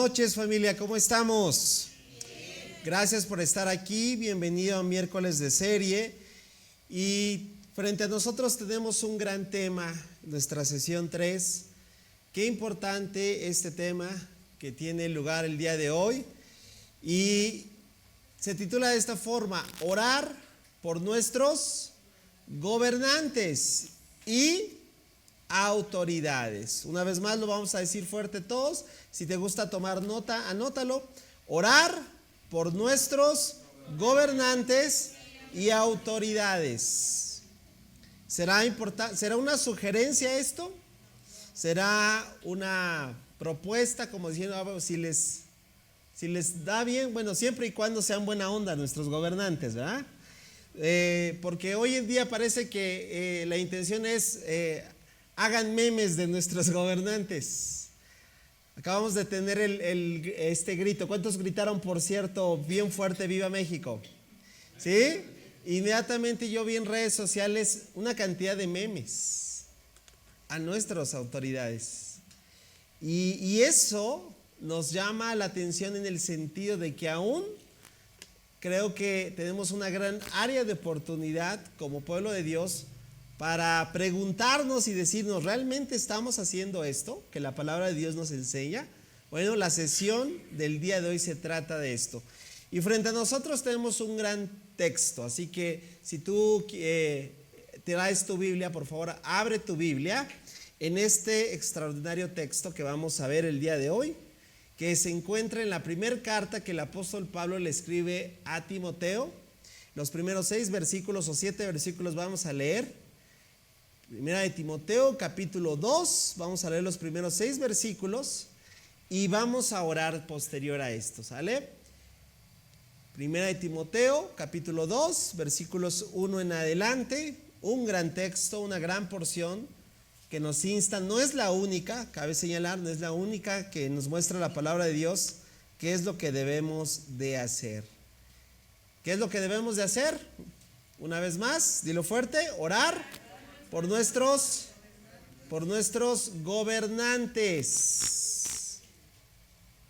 noches, familia, ¿cómo estamos? Gracias por estar aquí, bienvenido a miércoles de serie. Y frente a nosotros tenemos un gran tema, nuestra sesión 3. Qué importante este tema que tiene lugar el día de hoy. Y se titula de esta forma: orar por nuestros gobernantes y autoridades. Una vez más lo vamos a decir fuerte todos. Si te gusta tomar nota, anótalo. Orar por nuestros gobernantes y autoridades. ¿Será una sugerencia esto? ¿Será una propuesta como diciendo si les da bien? Bueno, siempre y cuando sean buena onda nuestros gobernantes, ¿verdad? Porque hoy en día parece que la intención es hagan memes de nuestros gobernantes. Acabamos de tener este grito. ¿Cuántos gritaron, por cierto, bien fuerte, Viva México? ¿Sí? Inmediatamente yo vi en redes sociales una cantidad de memes a nuestras autoridades. Y eso nos llama la atención en el sentido de que aún creo que tenemos una gran área de oportunidad como pueblo de Dios para preguntarnos y decirnos, ¿realmente estamos haciendo esto que la palabra de Dios nos enseña? Bueno, la sesión del día de hoy se trata de esto. Y frente a nosotros tenemos un gran texto, así que si tú traes tu Biblia, por favor, abre tu Biblia en este extraordinario texto que vamos a ver el día de hoy, que se encuentra en la primera carta que el apóstol Pablo le escribe a Timoteo. Los primeros 6 versículos o 7 versículos vamos a leer. Primera de Timoteo, capítulo 2, vamos a leer los primeros 6 versículos y vamos a orar posterior a esto, ¿sale? Primera de Timoteo, capítulo 2, versículos 1 en adelante, un gran texto, una gran porción que nos insta, no es la única, cabe señalar, no es la única que nos muestra la palabra de Dios, qué es lo que debemos de hacer. ¿Qué es lo que debemos de hacer? Una vez más, dilo fuerte, orar por nuestros gobernantes.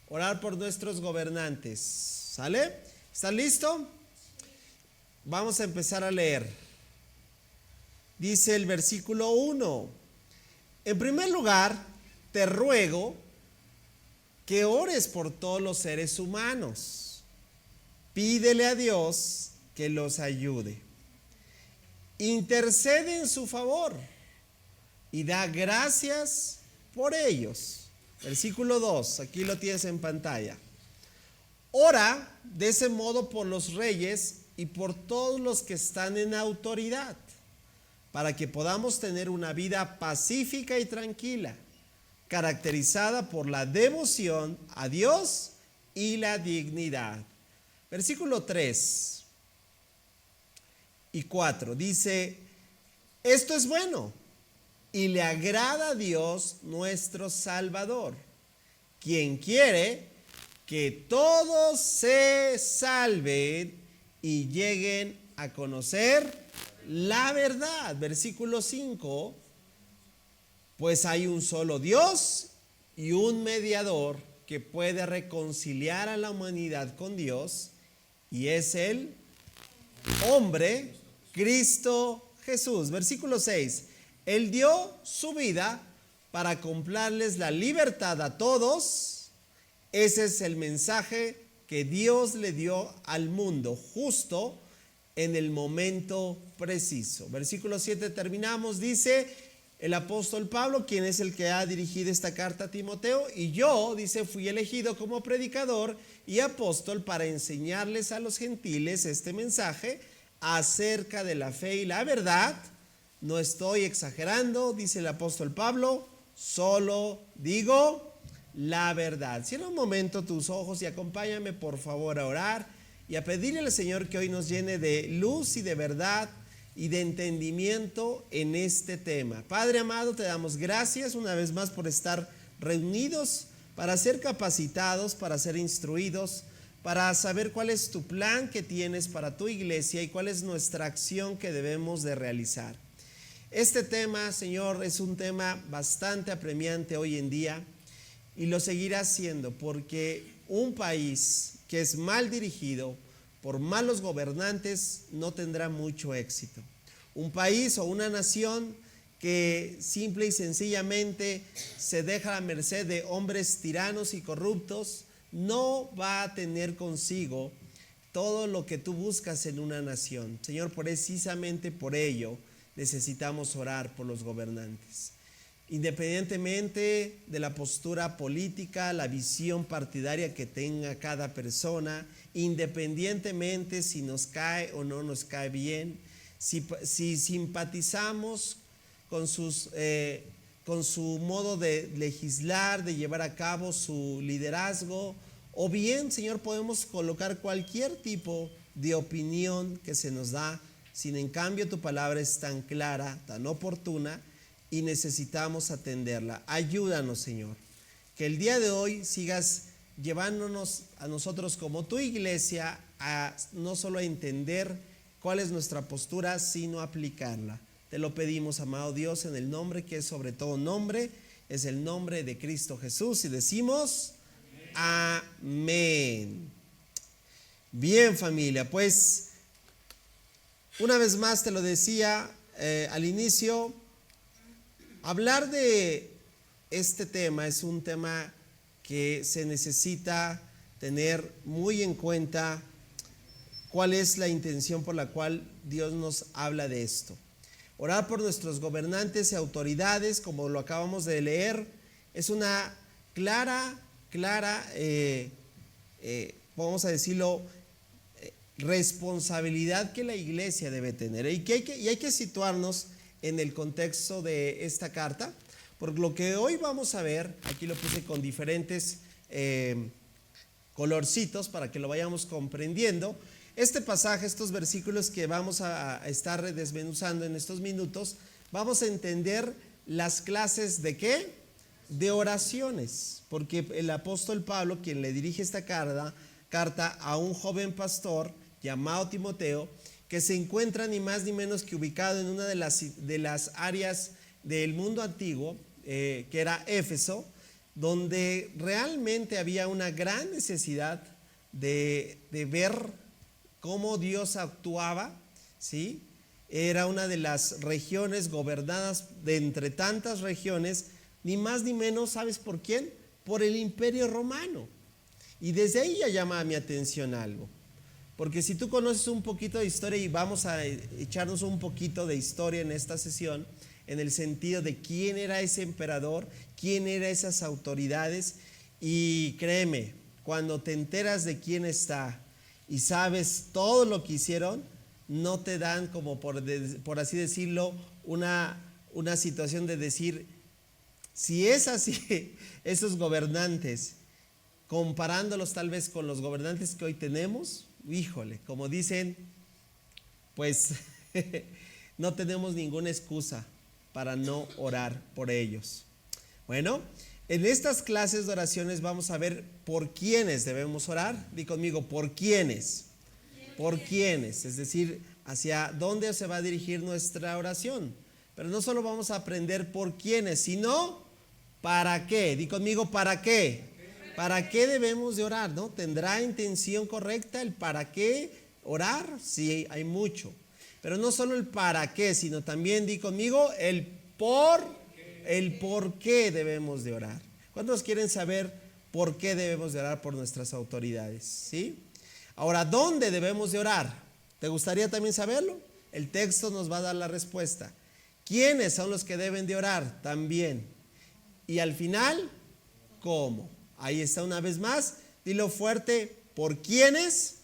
Orar por nuestros gobernantes. ¿Sale? ¿Estás listo? Vamos a empezar a leer. Dice el versículo 1. En primer lugar, te ruego que ores por todos los seres humanos. Pídele a Dios que los ayude. Intercede en su favor y da gracias por ellos. Versículo 2, aquí lo tienes en pantalla. Ora de ese modo por los reyes y por todos los que están en autoridad, para que podamos tener una vida pacífica y tranquila, caracterizada por la devoción a Dios y la dignidad. Versículo 3 y 4 dice: esto es bueno y le agrada a Dios nuestro Salvador, quien quiere que todos se salven y lleguen a conocer la verdad. Versículo 5: pues hay un solo Dios y un mediador que puede reconciliar a la humanidad con Dios, y es el hombre, Cristo Jesús. Versículo 6: Él dio su vida para comprarles la libertad a todos. Ese es el mensaje que Dios le dio al mundo justo en el momento preciso. Versículo 7 terminamos, dice el apóstol Pablo, quien es el que ha dirigido esta carta a Timoteo, y yo, dice, fui elegido como predicador y apóstol para enseñarles a los gentiles este mensaje acerca de la fe y la verdad. No estoy exagerando, dice el apóstol Pablo, solo digo la verdad. Cierra un momento tus ojos y acompáñame por favor a orar y a pedirle al Señor que hoy nos llene de luz y de verdad y de entendimiento en este tema. Padre amado, te damos gracias una vez más por estar reunidos para ser capacitados, para ser instruidos, para saber cuál es tu plan que tienes para tu iglesia y cuál es nuestra acción que debemos de realizar. Este tema, Señor, es un tema bastante apremiante hoy en día y lo seguirá haciendo, porque un país que es mal dirigido por malos gobernantes no tendrá mucho éxito. Un país o una nación que simple y sencillamente se deja a merced de hombres tiranos y corruptos no va a tener consigo todo lo que tú buscas en una nación. Señor, precisamente por ello necesitamos orar por los gobernantes. Independientemente de la postura política, la visión partidaria que tenga cada persona, independientemente si nos cae o no nos cae bien, si simpatizamos con su modo de legislar, de llevar a cabo su liderazgo, o bien, Señor, podemos colocar cualquier tipo de opinión que se nos da, sin en cambio tu palabra es tan clara, tan oportuna, y necesitamos atenderla. Ayúdanos, Señor, que el día de hoy sigas llevándonos a nosotros como tu iglesia a no solo a entender cuál es nuestra postura, sino aplicarla. Te lo pedimos, amado Dios, en el nombre que es sobre todo nombre, es el nombre de Cristo Jesús, y decimos amén. Bien, familia, pues una vez más te lo decía al inicio, hablar de este tema es un tema que se necesita tener muy en cuenta cuál es la intención por la cual Dios nos habla de esto. Orar por nuestros gobernantes y autoridades, como lo acabamos de leer, es una clara, vamos a decirlo, responsabilidad que la iglesia debe tener. Y hay que situarnos en el contexto de esta carta, porque lo que hoy vamos a ver, aquí lo puse con diferentes colorcitos para que lo vayamos comprendiendo. Este pasaje, estos versículos que vamos a estar desmenuzando en estos minutos, vamos a entender las clases de ¿qué? De oraciones, porque el apóstol Pablo, quien le dirige esta carta a un joven pastor llamado Timoteo, que se encuentra ni más ni menos que ubicado en una de las áreas del mundo antiguo, que era Éfeso, donde realmente había una gran necesidad de ver cómo Dios actuaba, ¿sí? Era una de las regiones gobernadas de entre tantas regiones, ni más ni menos, ¿sabes por quién? Por el Imperio Romano. Y desde ahí ya llama mi atención algo. Porque si tú conoces un poquito de historia, y vamos a echarnos un poquito de historia en esta sesión, en el sentido de quién era ese emperador, quién eran esas autoridades, y créeme, cuando te enteras de quién está y sabes todo lo que hicieron, no te dan como por así decirlo, una situación de decir, si es así, esos gobernantes, comparándolos tal vez con los gobernantes que hoy tenemos, híjole, como dicen, pues no tenemos ninguna excusa para no orar por ellos. Bueno, en estas clases de oraciones vamos a ver por quiénes debemos orar. Di conmigo, ¿por quiénes? ¿Por quiénes? Es decir, hacia dónde se va a dirigir nuestra oración. Pero no solo vamos a aprender por quiénes, sino para qué. Di conmigo, ¿para qué? ¿Para qué debemos de orar? ¿No? ¿Tendrá intención correcta el para qué orar? Sí, hay mucho. Pero no solo el para qué, sino también, di conmigo, el por qué debemos de orar. ¿Cuántos quieren saber por qué debemos de orar por nuestras autoridades? ¿Sí? Ahora, ¿dónde debemos de orar? ¿Te gustaría también saberlo? El texto nos va a dar la respuesta. ¿Quiénes son los que deben de orar? También. Y al final, ¿cómo? Ahí está una vez más. Dilo fuerte. ¿Por quiénes?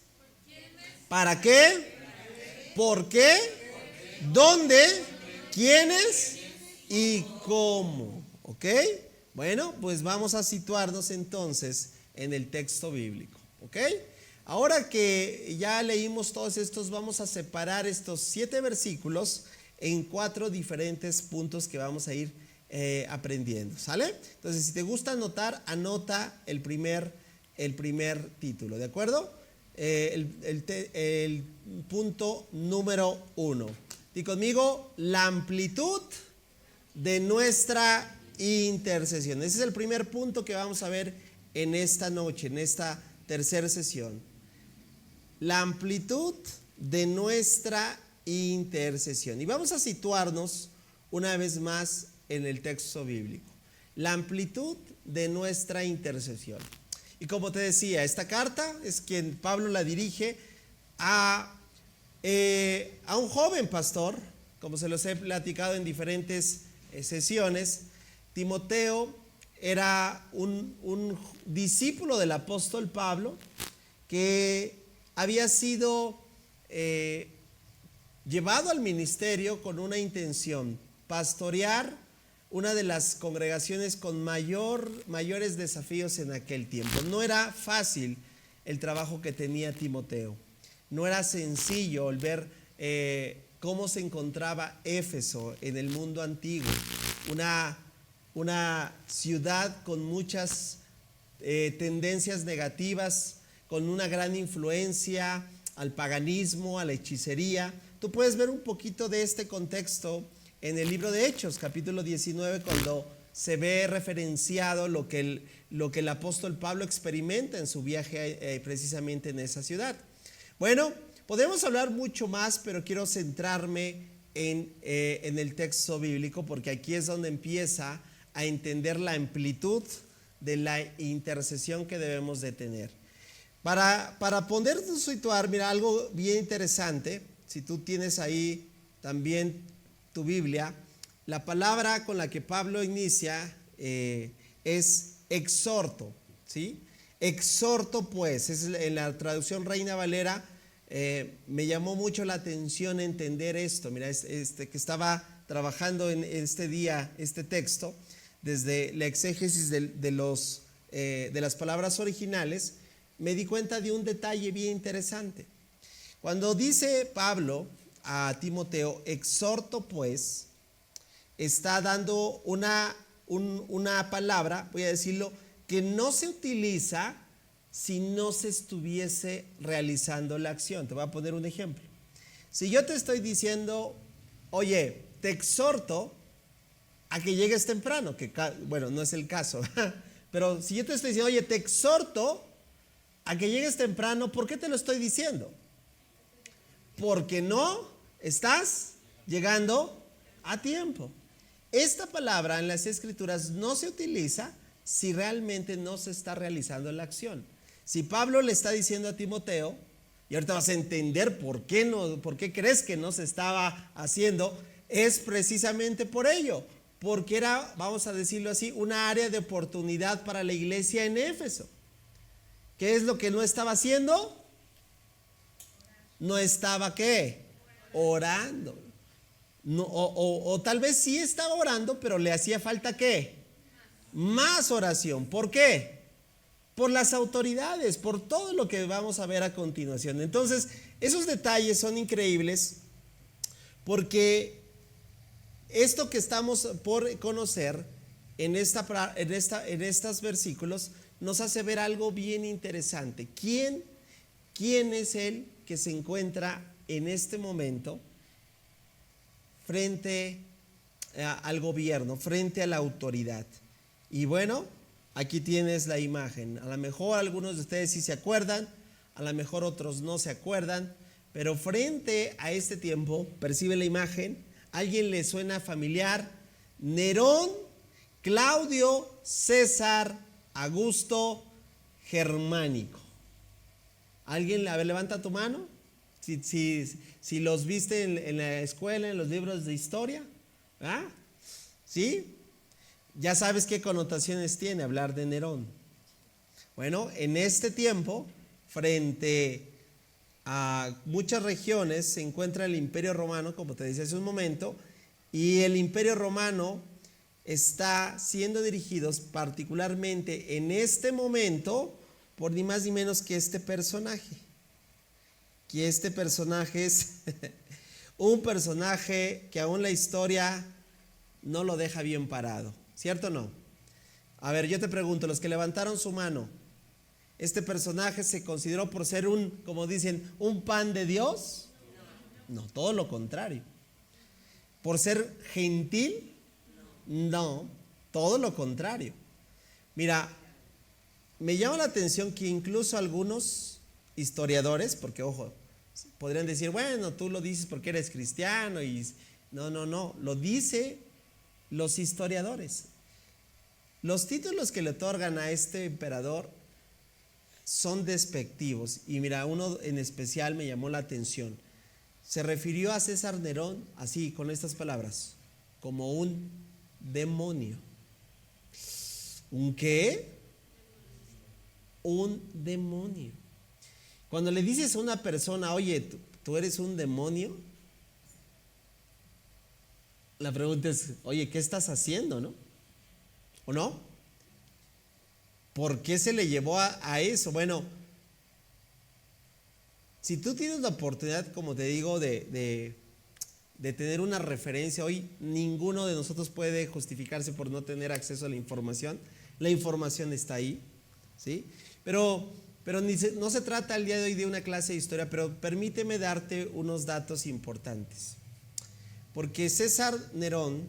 ¿Para qué? ¿Por qué? ¿Dónde? ¿Quiénes? ¿Y cómo? ¿Ok? Bueno, pues vamos a situarnos entonces en el texto bíblico. ¿Ok? Ahora que ya leímos todos estos, vamos a separar estos 7 versículos en 4 diferentes puntos que vamos a ir aprendiendo. ¿Sale? Entonces, si te gusta anotar, anota el primer título. ¿De acuerdo? El punto número 1. Di conmigo, la amplitud de nuestra intercesión. Ese es el primer punto que vamos a ver en esta noche, en esta tercera sesión. La amplitud de nuestra intercesión. Y vamos a situarnos una vez más en el texto bíblico. La amplitud de nuestra intercesión. Y como te decía, esta carta es quien Pablo la dirige a un joven pastor, como se los he platicado en diferentes sesiones. Timoteo era un discípulo del apóstol Pablo que había sido llevado al ministerio con una intención: pastorear una de las congregaciones con mayores desafíos en aquel tiempo. No era fácil el trabajo que tenía Timoteo. No era sencillo el ver cómo se encontraba Éfeso en el mundo antiguo. Una ciudad con muchas tendencias negativas, con una gran influencia al paganismo, a la hechicería. Tú puedes ver un poquito de este contexto en el libro de Hechos, capítulo 19, cuando se ve referenciado lo que el apóstol Pablo experimenta en su viaje precisamente en esa ciudad. Bueno, podemos hablar mucho más, pero quiero centrarme en el texto bíblico, porque aquí es donde empieza a entender la amplitud de la intercesión que debemos de tener. Para podernos situar, mira, algo bien interesante. Si tú tienes ahí también tu Biblia, la palabra con la que Pablo inicia es exhorto, ¿sí? Exhorto pues, es en la traducción Reina Valera. Me llamó mucho la atención entender esto. Mira, que estaba trabajando en este día este texto, desde la exégesis de las palabras originales, me di cuenta de un detalle bien interesante. Cuando dice Pablo a Timoteo, exhorto pues, está dando una palabra, voy a decirlo, que no se utiliza si no se estuviese realizando la acción. Te voy a poner un ejemplo. Si yo te estoy diciendo, oye, te exhorto a que llegues temprano, que bueno, no es el caso, pero si yo te estoy diciendo, oye, te exhorto a que llegues temprano, ¿por qué te lo estoy diciendo? Porque no estás llegando a tiempo. Esta palabra en las Escrituras no se utiliza si realmente no se está realizando la acción. Si Pablo le está diciendo a Timoteo, y ahorita vas a entender por qué crees que no se estaba haciendo, es precisamente por ello, porque era, vamos a decirlo así, una área de oportunidad para la iglesia en Éfeso. ¿Qué es lo que no estaba haciendo? No estaba, ¿qué? Orando. No, o tal vez sí estaba orando, pero le hacía falta, ¿qué? Más oración. ¿Por qué? Por las autoridades, por todo lo que vamos a ver a continuación. Entonces, esos detalles son increíbles, porque esto que estamos por conocer en estos versículos nos hace ver algo bien interesante. ¿Quién es el que se encuentra en este momento frente al gobierno, frente a la autoridad? Y bueno, aquí tienes la imagen. A lo mejor algunos de ustedes sí se acuerdan, a lo mejor otros no se acuerdan, pero frente a este tiempo, percibe la imagen. ¿Alguien le suena familiar? Nerón, Claudio, César, Augusto, Germánico. ¿Alguien? A ver, levanta tu mano. Si los viste en la escuela, en los libros de historia. ¿Ah? ¿Sí? Ya sabes qué connotaciones tiene hablar de Nerón. Bueno, en este tiempo, frente a muchas regiones, se encuentra el Imperio Romano, como te decía hace un momento, y el Imperio Romano está siendo dirigido particularmente en este momento por ni más ni menos que este personaje. Que este personaje es un personaje que aún la historia no lo deja bien parado, ¿cierto o no? A ver, yo te pregunto, los que levantaron su mano, ¿este personaje se consideró por ser como dicen, un pan de Dios? No, todo lo contrario. ¿Por ser gentil? No. todo lo contrario. Mira, me llama la atención que incluso algunos historiadores, porque ojo, podrían decir, bueno, tú lo dices porque eres cristiano y no, lo dice los historiadores. Los títulos que le otorgan a este emperador son despectivos y mira, uno en especial me llamó la atención. Se refirió a César Nerón así, con estas palabras, como un demonio. ¿Un qué? Un demonio. Cuando le dices a una persona, oye, tú eres un demonio, la pregunta es, oye, ¿qué estás haciendo, no? ¿O no? ¿Por qué se le llevó a eso? Bueno, si tú tienes la oportunidad, como te digo, de tener una referencia, hoy ninguno de nosotros puede justificarse por no tener acceso a la información. La información está ahí, ¿sí? Pero no se trata el día de hoy de una clase de historia, pero permíteme darte unos datos importantes. Porque César Nerón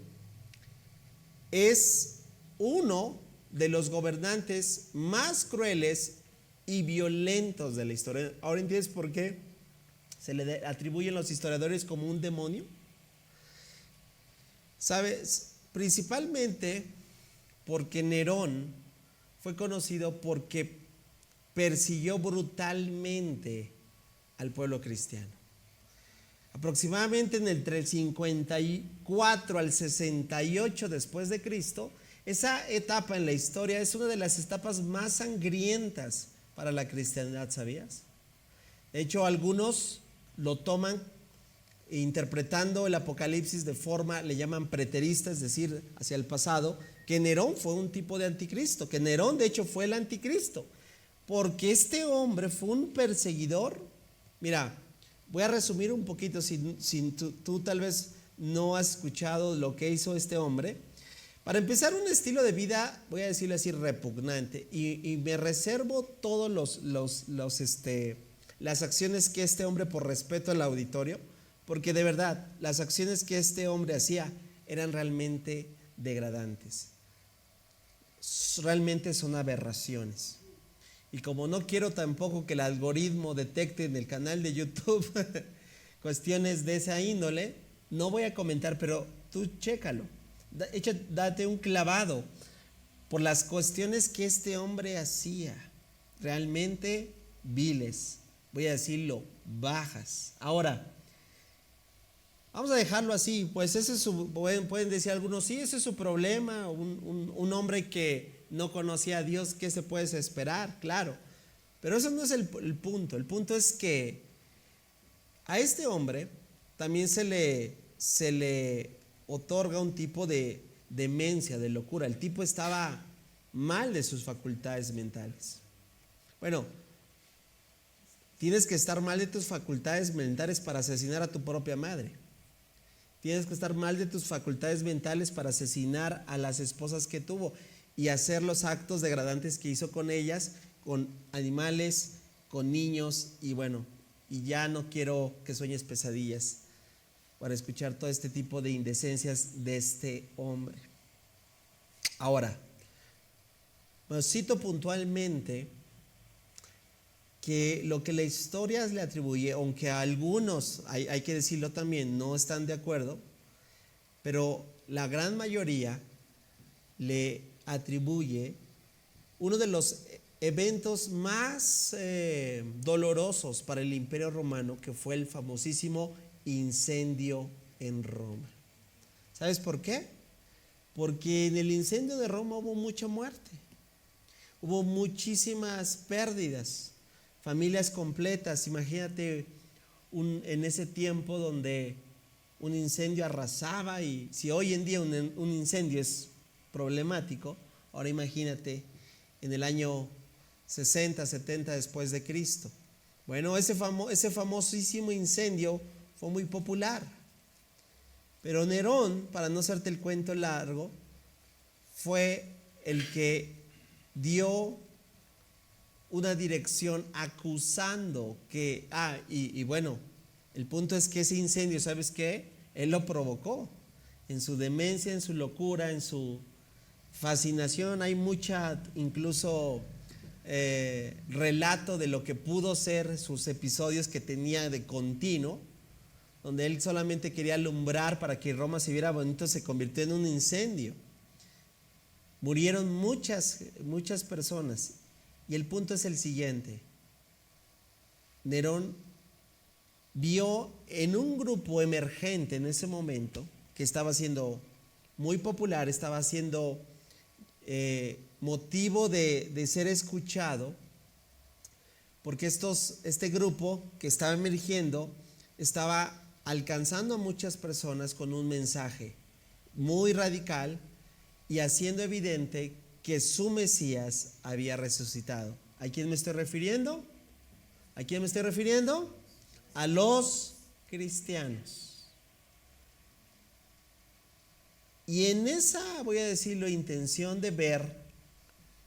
es uno de los gobernantes más crueles y violentos de la historia. Ahora entiendes por qué se le atribuyen los historiadores como un demonio. ¿Sabes? Principalmente porque Nerón fue conocido porque persiguió brutalmente al pueblo cristiano. Aproximadamente entre el 54 al 68 después de Cristo, esa etapa en la historia es una de las etapas más sangrientas para la cristiandad, ¿sabías? De hecho, algunos lo toman interpretando el Apocalipsis de forma, le llaman preterista, es decir, hacia el pasado, que Nerón fue un tipo de anticristo, que Nerón de hecho fue el anticristo, porque este hombre fue un perseguidor. Mira, voy a resumir un poquito, si tú tal vez no has escuchado lo que hizo este hombre. Para empezar, un estilo de vida, voy a decirlo así, repugnante, y me reservo todos las acciones que este hombre, por respeto al auditorio, porque de verdad, las acciones que este hombre hacía eran realmente degradantes. Realmente son aberraciones. Y como no quiero tampoco que el algoritmo detecte en el canal de YouTube cuestiones de esa índole, no voy a comentar, pero tú chécalo. Date un clavado por las cuestiones que este hombre hacía, realmente viles, voy a decirlo, bajas. Ahora, vamos a dejarlo así, pues ese es pueden decir algunos, sí, ese es su problema, un hombre que no conocía a Dios, ¿qué se puede esperar? Claro, pero eso no es el punto. El punto es que a este hombre también se le otorga un tipo de demencia, de locura. El tipo estaba mal de sus facultades mentales. Bueno, tienes que estar mal de tus facultades mentales para asesinar a tu propia madre. Tienes que estar mal de tus facultades mentales para asesinar a las esposas que tuvo y hacer los actos degradantes que hizo con ellas, con animales, con niños, y bueno, y ya no quiero que sueñes pesadillas para escuchar todo este tipo de indecencias de este hombre. Ahora, cito puntualmente que lo que la historia le atribuye, aunque a algunos, hay que decirlo también, no están de acuerdo, pero la gran mayoría le atribuye uno de los eventos más dolorosos para el Imperio Romano, que fue el famosísimo incendio en Roma. ¿Sabes por qué? Porque en el incendio de Roma hubo mucha muerte, hubo muchísimas pérdidas, familias completas. Imagínate en ese tiempo donde un incendio arrasaba, y si hoy en día un incendio es problemático, ahora imagínate en el año 60, 70 después de Cristo. Bueno, ese famosísimo incendio fue muy popular, pero Nerón, para no hacerte el cuento largo, fue el que dio una dirección acusando que, y bueno, el punto es que ese incendio, ¿sabes qué? Él lo provocó en su demencia, en su locura, en su fascinación, hay mucha incluso relato de lo que pudo ser sus episodios que tenía de continuo, donde él solamente quería alumbrar para que Roma se viera bonito, se convirtió en un incendio. Murieron muchas personas. Y el punto es el siguiente: Nerón vio en un grupo emergente en ese momento, que estaba siendo muy popular, estaba siendo motivo de ser escuchado, porque este grupo que estaba emergiendo estaba alcanzando a muchas personas con un mensaje muy radical y haciendo evidente que su Mesías había resucitado. ¿A quién me estoy refiriendo? ¿A quién me estoy refiriendo? A los cristianos. Y en esa, voy a decirlo, intención de ver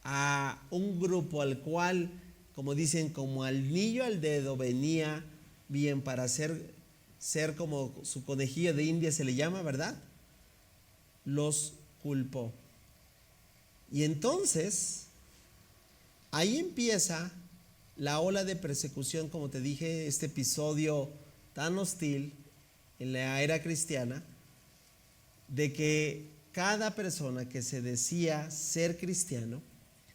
a un grupo al cual, como dicen, como anillo al dedo venía bien para ser como su conejillo de India, se le llama, ¿verdad? Los culpó. Y entonces, ahí empieza la ola de persecución, como te dije, este episodio tan hostil en la era cristiana, de que cada persona que se decía ser cristiano,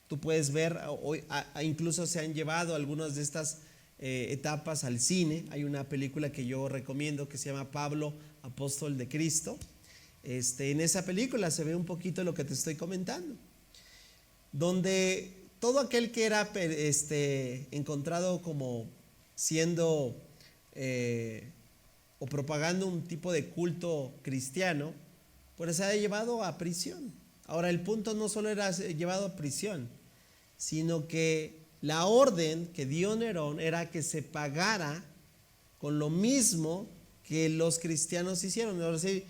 tú puedes ver, hoy incluso se han llevado algunas de estas etapas al cine. Hay una película que yo recomiendo que se llama Pablo, apóstol de Cristo. En esa película se ve un poquito lo que te estoy comentando, donde todo aquel que era encontrado como siendo o propagando un tipo de culto cristiano, pues se ha llevado a prisión. Ahora, el punto no solo era llevado a prisión, sino que la orden que dio Nerón era que se pagara con lo mismo que los cristianos hicieron. Es decir,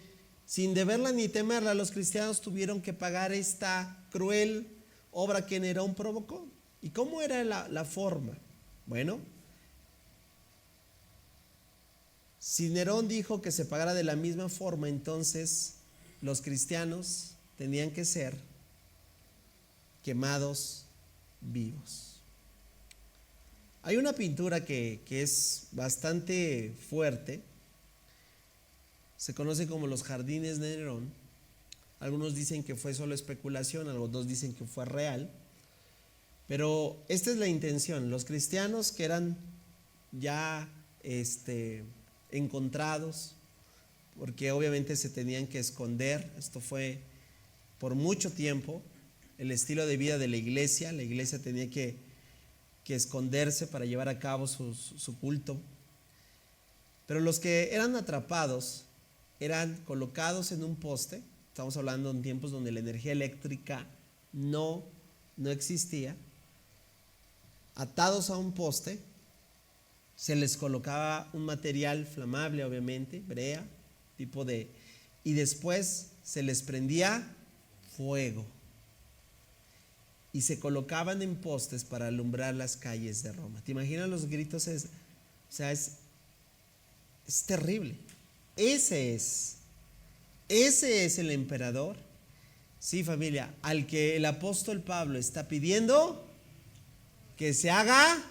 sin deberla ni temerla, los cristianos tuvieron que pagar esta cruel obra que Nerón provocó. ¿Y cómo era la forma? Bueno, si Nerón dijo que se pagara de la misma forma, entonces los cristianos tenían que ser quemados vivos. Hay una pintura que es bastante fuerte, se conoce como los jardines de Nerón. Algunos dicen que fue solo especulación, algunos dicen que fue real, pero esta es la intención. Los cristianos que eran ya encontrados, porque obviamente se tenían que esconder, esto fue por mucho tiempo el estilo de vida de la iglesia tenía que esconderse para llevar a cabo su culto, pero los que eran atrapados eran colocados en un poste. Estamos hablando en tiempos donde la energía eléctrica no existía, atados a un poste, se les colocaba un material flamable, obviamente, brea, y después se les prendía fuego y se colocaban en postes para alumbrar las calles de Roma. ¿Te imaginas los gritos? Es terrible. Ese es el emperador, sí, familia, al que el apóstol Pablo está pidiendo que se haga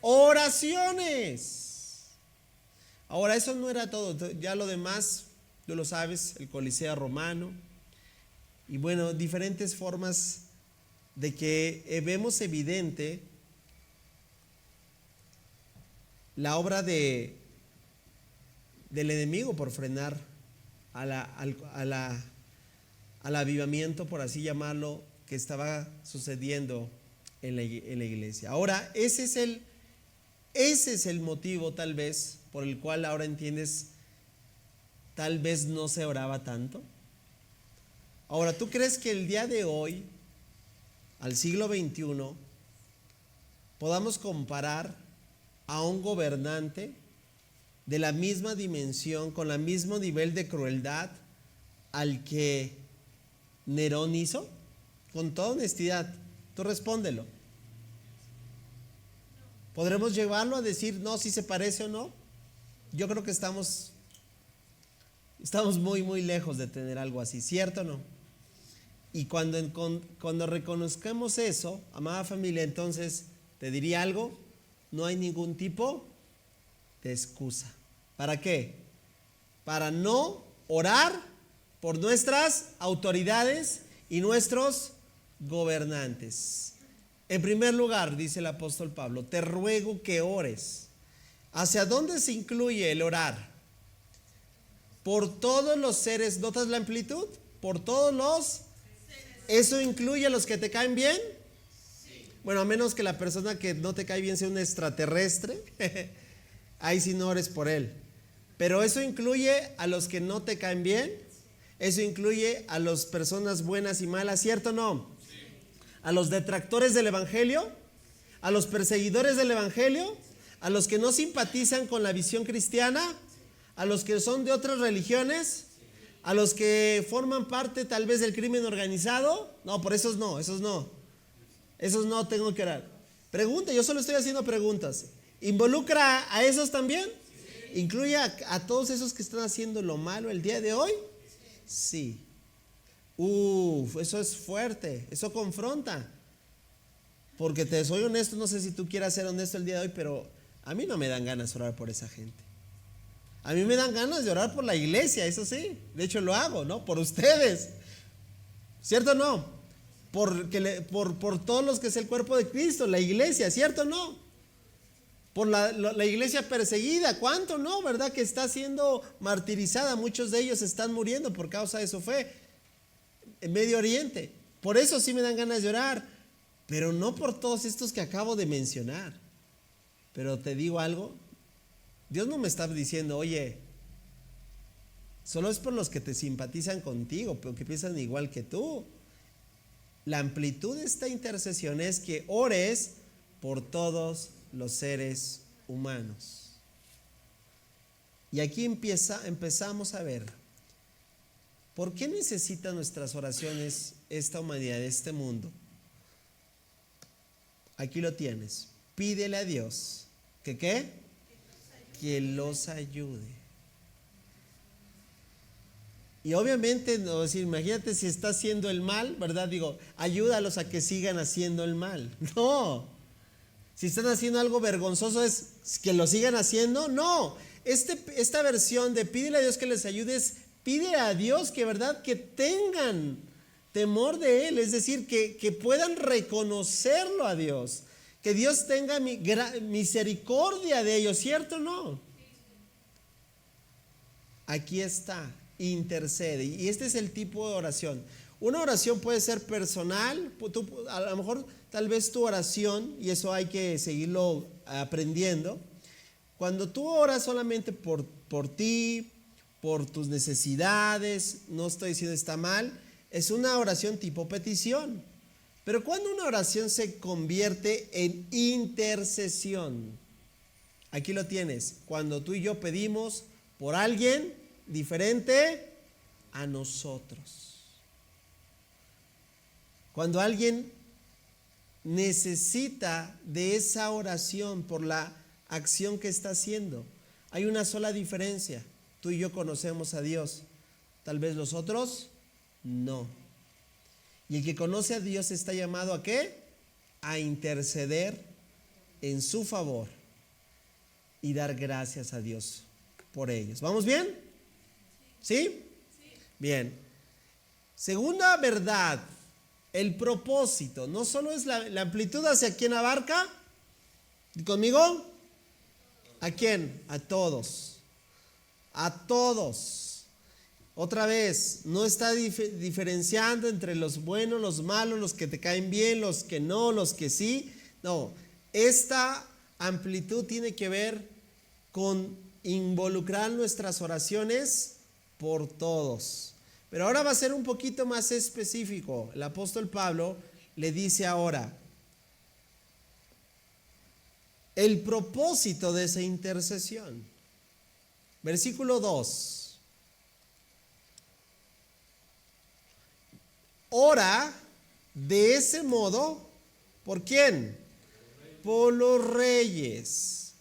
oraciones. Ahora, eso no era todo, ya lo demás, tú lo sabes, el Coliseo romano, y bueno, diferentes formas de que vemos evidente la obra del enemigo por frenar al avivamiento, por así llamarlo, que estaba sucediendo en la iglesia. Ahora, ese es el motivo, tal vez, por el cual ahora entiendes, tal vez no se oraba tanto. Ahora, ¿tú crees que el día de hoy, al siglo XXI, podamos comparar a un gobernante de la misma dimensión, con el mismo nivel de crueldad al que Nerón hizo? Con toda honestidad, tú respóndelo. ¿Podremos llevarlo a decir, no, si se parece o no? Yo creo que estamos Estamos muy, muy lejos de tener algo así, ¿cierto o no? Y cuando reconozcamos eso, amada familia, entonces te diría algo, no hay ningún tipo de excusa. ¿Para qué? Para no orar por nuestras autoridades y nuestros gobernantes. En primer lugar, dice el apóstol Pablo, te ruego que ores. ¿Hacia dónde se incluye el orar? Por todos los seres, ¿notas la amplitud? Por todos los. ¿Eso incluye a los que te caen bien? Bueno, a menos que la persona que no te cae bien sea un extraterrestre, ahí sí no ores por él. Pero eso incluye a los que no te caen bien, eso incluye a las personas buenas y malas, ¿cierto o no? Sí. A los detractores del evangelio, a los perseguidores del evangelio, a los que no simpatizan con la visión cristiana, a los que son de otras religiones, a los que forman parte tal vez del crimen organizado. No, por esos no, esos no tengo que orar. Pregunta, yo solo estoy haciendo preguntas. ¿Involucra a esos también? ¿Incluye a todos esos que están haciendo lo malo el día de hoy? Sí. Eso es fuerte, eso confronta. Porque te soy honesto, no sé si tú quieras ser honesto el día de hoy, pero a mí no me dan ganas de orar por esa gente. A mí me dan ganas de orar por la iglesia, eso sí. De hecho lo hago, ¿no? Por ustedes. ¿Cierto o no? Por todos los que es el cuerpo de Cristo, la iglesia, ¿cierto o no? Por la iglesia perseguida, ¿cuánto no? ¿Verdad? Que está siendo martirizada, muchos de ellos están muriendo por causa de su fe en Medio Oriente. Por eso sí me dan ganas de orar, pero no por todos estos que acabo de mencionar. Pero te digo algo, Dios no me está diciendo, oye, solo es por los que te simpatizan contigo, pero que piensan igual que tú. La amplitud de esta intercesión es que ores por todos los seres humanos. Y aquí empezamos a ver, ¿por qué necesitan nuestras oraciones esta humanidad, este mundo? Aquí lo tienes. Pídele a Dios que ¿qué? Que los ayude. Y obviamente, no, es decir, imagínate si está haciendo el mal, ¿verdad? Digo, ayúdalos a que sigan haciendo el mal. No. Si están haciendo algo vergonzoso, ¿es que lo sigan haciendo? No. Esta versión de pídele a Dios que les ayude es pide a Dios que, ¿verdad? Que tengan temor de Él, es decir, que puedan reconocerlo a Dios, que Dios tenga misericordia de ellos, ¿cierto o no? Aquí está, intercede. Y este es el tipo de oración. Una oración puede ser personal, a lo mejor tal vez tu oración, y eso hay que seguirlo aprendiendo, cuando tú oras solamente por ti, por tus necesidades, no estoy diciendo está mal, es una oración tipo petición. Pero cuando una oración se convierte en intercesión, aquí lo tienes, cuando tú y yo pedimos por alguien diferente a nosotros. Cuando alguien necesita de esa oración por la acción que está haciendo, hay una sola diferencia. Tú y yo conocemos a Dios, tal vez los otros no. Y el que conoce a Dios está llamado ¿a qué? A interceder en su favor y dar gracias a Dios por ellos. ¿Vamos bien? ¿Sí? Bien. Segunda verdad, el propósito. No solo es la amplitud hacia quién abarca. ¿Conmigo? ¿A quién? A todos. A todos. Otra vez, no está diferenciando entre los buenos, los malos, los que te caen bien, los que no, los que sí. No, esta amplitud tiene que ver con involucrar nuestras oraciones por todos. Pero ahora va a ser un poquito más específico. El apóstol Pablo le dice ahora, el propósito de esa intercesión. Versículo 2. Ora de ese modo, ¿por quién? Por los reyes.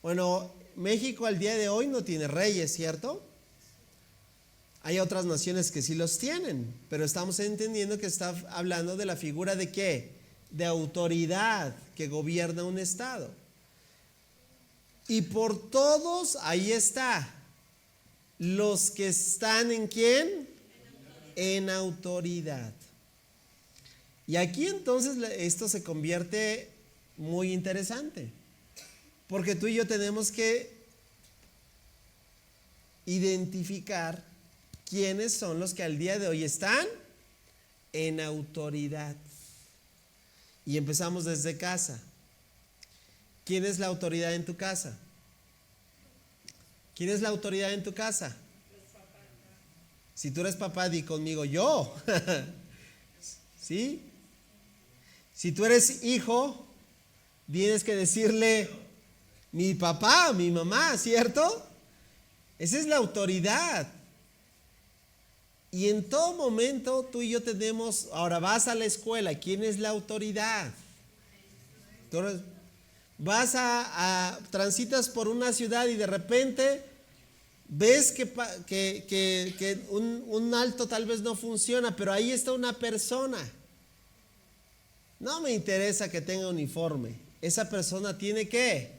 Bueno, México al día de hoy no tiene reyes, ¿cierto? Hay otras naciones que sí los tienen, pero estamos entendiendo que está hablando de la figura de ¿qué? De autoridad que gobierna un estado. Y por todos, ahí está, los que están ¿en quién? En autoridad. Y aquí entonces esto se convierte muy interesante, porque tú y yo tenemos que identificar quiénes son los que al día de hoy están en autoridad. Y empezamos desde casa. ¿Quién es la autoridad en tu casa? ¿Quién es la autoridad en tu casa? Si tú eres papá, di conmigo yo. ¿Sí? Si tú eres hijo, tienes que decirle mi papá, mi mamá, ¿cierto? Esa es la autoridad. Y en todo momento tú y yo tenemos, ahora vas a la escuela, ¿quién es la autoridad? Vas transitas por una ciudad y de repente ves que un alto tal vez no funciona, pero ahí está una persona. No me interesa que tenga uniforme. Esa persona tiene ¿qué?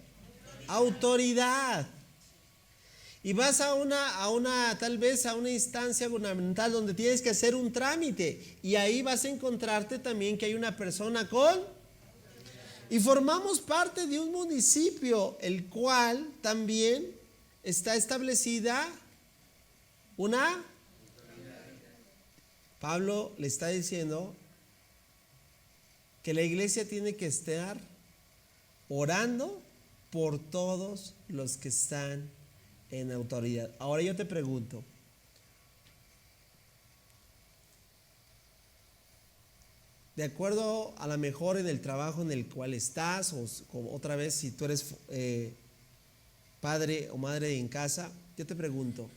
Autoridad. Y vas tal vez a una instancia gubernamental donde tienes que hacer un trámite. Y ahí vas a encontrarte también que hay una persona y formamos parte de un municipio, el cual también está establecida Pablo le está diciendo que la iglesia tiene que estar orando por todos los que están en autoridad. Ahora yo te pregunto, de acuerdo a lo mejor en el trabajo en el cual estás, o otra vez si tú eres padre o madre en casa, yo te pregunto,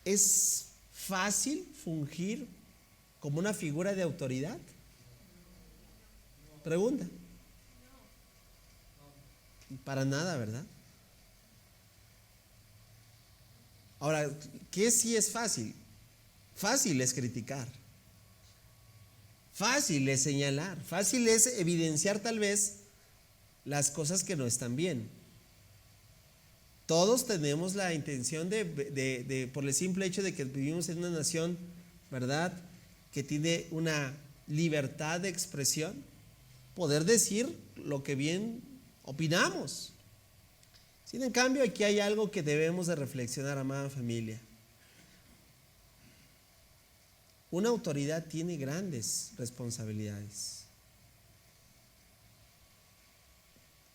¿es fácil fungir como una figura de autoridad? Pregunta. Para nada, ¿verdad? Ahora, ¿qué sí es fácil? Fácil es criticar. Fácil es señalar. Fácil es evidenciar tal vez las cosas que no están bien. Todos tenemos la intención por el simple hecho de que vivimos en una nación, ¿verdad?, que tiene una libertad de expresión, poder decir lo que bien opinamos. Sin en cambio, aquí hay algo que debemos de reflexionar, amada familia. Una autoridad tiene grandes responsabilidades,